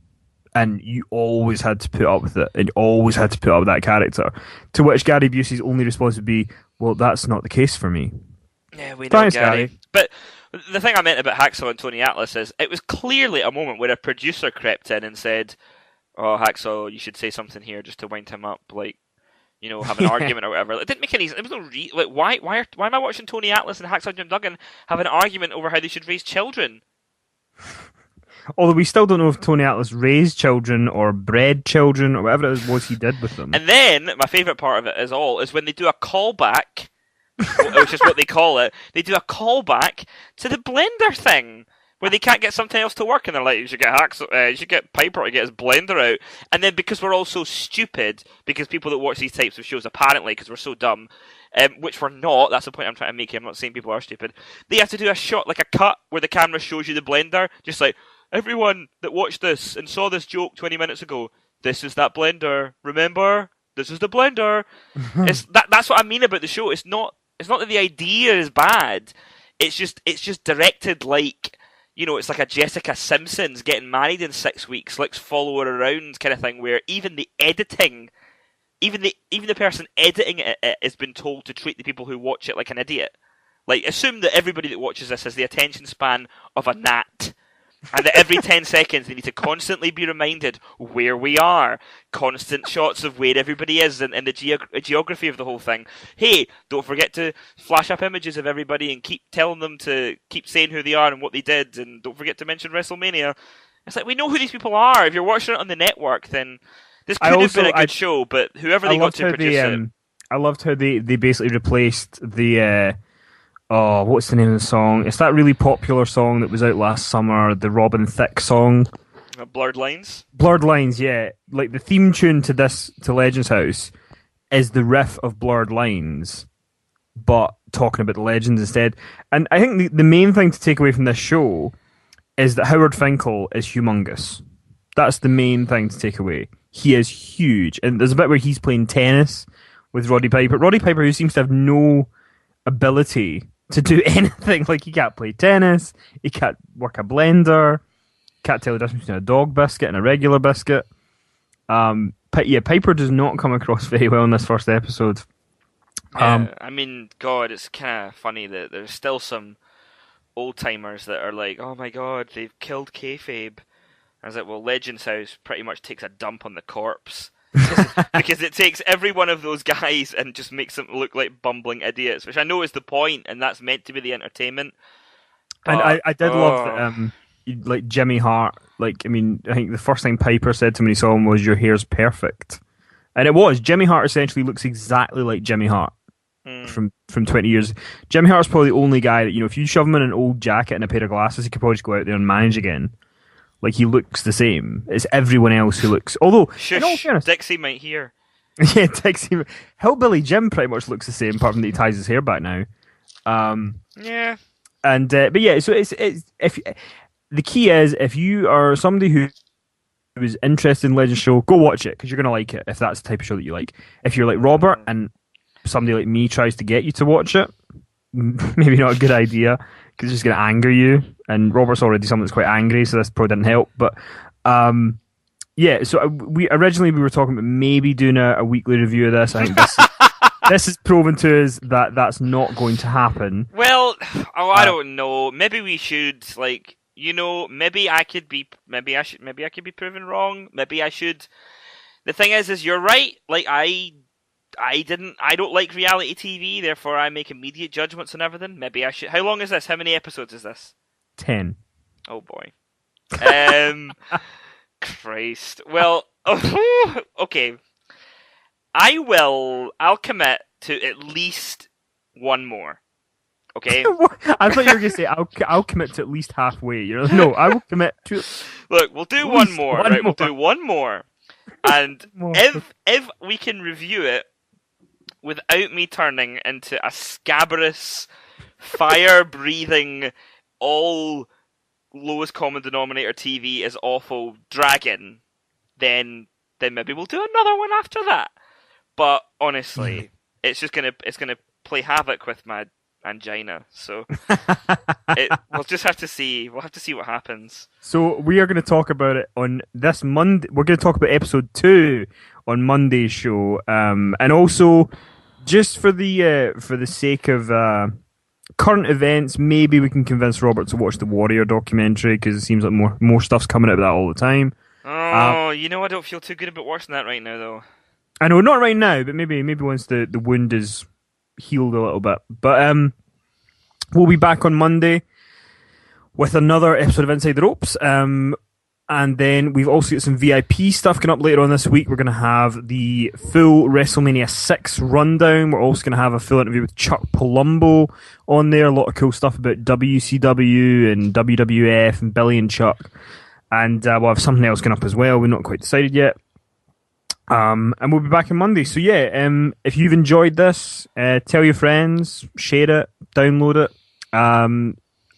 And you always had to put up with it, and always had to put up with that character. To which Gary Busey's only response would be, well, that's not the case for me. Yeah, we know, Thanks, Gary. But the thing I meant about Hacksaw and Tony Atlas is, it was clearly a moment where a producer crept in and said, oh, Hacksaw, you should say something here just to wind him up, like, have an argument or whatever. It didn't make any sense. There was no why am I watching Tony Atlas and Hacksaw Jim Duggan have an argument over how they should raise children? Although we still don't know if Tony Atlas raised children or bred children or whatever it was he did with them. And then, my favourite part of it is when they do a callback, which is what they call it, they do a callback to the blender thing, where they can't get something else to work, and they're like, you should get Piper to get his blender out. And then because we're all so stupid, because people that watch these types of shows, apparently, because we're so dumb, which we're not, that's the point I'm trying to make here, I'm not saying people are stupid, they have to do a shot, like a cut, where the camera shows you the blender, just like, everyone that watched this and saw this joke 20 minutes ago, this is that blender. Remember? This is the blender. That's what I mean about the show. It's not that the idea is bad. It's just directed like, it's like a Jessica Simpson's getting married in 6 weeks. Let's follow her around kind of thing. Where even the editing, even the person editing it has been told to treat the people who watch it like an idiot. Like, assume that everybody that watches this has the attention span of a gnat. And that every 10 seconds they need to constantly be reminded where we are. Constant shots of where everybody is and the geography of the whole thing. Hey, don't forget to flash up images of everybody and keep telling them to keep saying who they are and what they did. And don't forget to mention WrestleMania. It's like, we know who these people are. If you're watching it on the network, then this could have been a good show. But whoever they got to produce it. I loved how they basically replaced the... Oh, what's the name of the song? It's that really popular song that was out last summer, the Robin Thicke song. Blurred Lines? Blurred Lines, yeah. Like, the theme tune to Legends House is the riff of Blurred Lines, but talking about the Legends instead. And I think the main thing to take away from this show is that Howard Finkel is humongous. That's the main thing to take away. He is huge. And there's a bit where he's playing tennis with Roddy Piper. Roddy Piper, who seems to have no ability to do anything. Like, he can't play tennis, he can't work a blender, can't tell the difference between a dog biscuit and a regular biscuit. But yeah, Piper does not come across very well in this first episode. I mean, God, it's kind of funny that there's still some old-timers that are like, oh my God, they've killed kayfabe. I was like, well, Legends House pretty much takes a dump on the corpse. Because it takes every one of those guys and just makes them look like bumbling idiots, which I know is the point, and that's meant to be the entertainment. And I did love that, like, Jimmy Hart, like, I mean, I think the first thing Piper said to him when he saw him was, your hair's perfect. And it was. Jimmy Hart essentially looks exactly like Jimmy Hart from 20 years. Jimmy Hart's probably the only guy that, if you shove him in an old jacket and a pair of glasses, he could probably just go out there and manage again. Like, he looks the same. It's everyone else who looks... Although, in all fairness, Dixie might hear. Yeah, Dixie... Hillbilly Jim pretty much looks the same, apart from that he ties his hair back now. Yeah. And, but yeah, so it's if the key is, if you are somebody who is interested in Legends Show, go watch it, because you're going to like it, if that's the type of show that you like. If you're like Robert, and somebody like me tries to get you to watch it, maybe not a good idea, because it's just going to anger you. And Robert's already someone that's quite angry, so this probably didn't help. But yeah, so we were talking about maybe doing a weekly review of this. I think this is proven to us that that's not going to happen. Well, I don't know. Maybe we should, like, maybe I could be proven wrong. Maybe I should. The thing is you're right. Like, I don't like reality TV, therefore I make immediate judgments on everything. Maybe I should. How long is this? How many episodes is this? 10. Oh boy. Christ. Well, okay. I'll commit to at least one more. Okay? I thought you were going to say, I'll commit to at least halfway. You're like, no, I will commit to... Look, we'll do one more, right? We'll do one more. And if we can review it without me turning into a scabrous, fire-breathing, all lowest common denominator TV is awful dragon, then maybe we'll do another one after that. But honestly, it's gonna play havoc with my angina. So we'll just have to see. We'll have to see what happens. So we are going to talk about it on this Monday. We're going to talk about episode 2 on Monday's show, and also just for the sake of current events, maybe we can convince Robert to watch the Warrior documentary, because it seems like more stuff's coming out of that all the time. Oh, I don't feel too good about watching that right now, though. I know, not right now, but maybe once the wound is healed a little bit. But we'll be back on Monday with another episode of Inside the Ropes. And then we've also got some VIP stuff coming up later on this week. We're going to have the full WrestleMania 6 rundown. We're also going to have a full interview with Chuck Palumbo on there. A lot of cool stuff about WCW and WWF and Billy and Chuck. And we'll have something else coming up as well. We're not quite decided yet. And we'll be back on Monday. So yeah, if you've enjoyed this, tell your friends, share it, download it,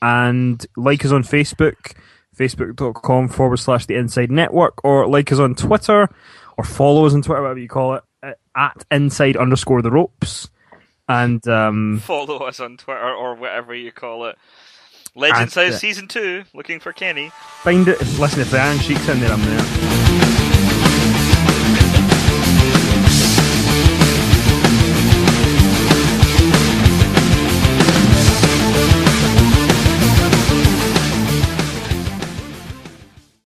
and like us on Facebook. Facebook.com/The Inside Network, or like us on Twitter, or follow us on Twitter, whatever you call it, at Inside_the Ropes. And follow us on Twitter or whatever you call it. Legends House Season 2, looking for Kenny. Find it. Listen, if the Iron Sheik's in there, I'm there.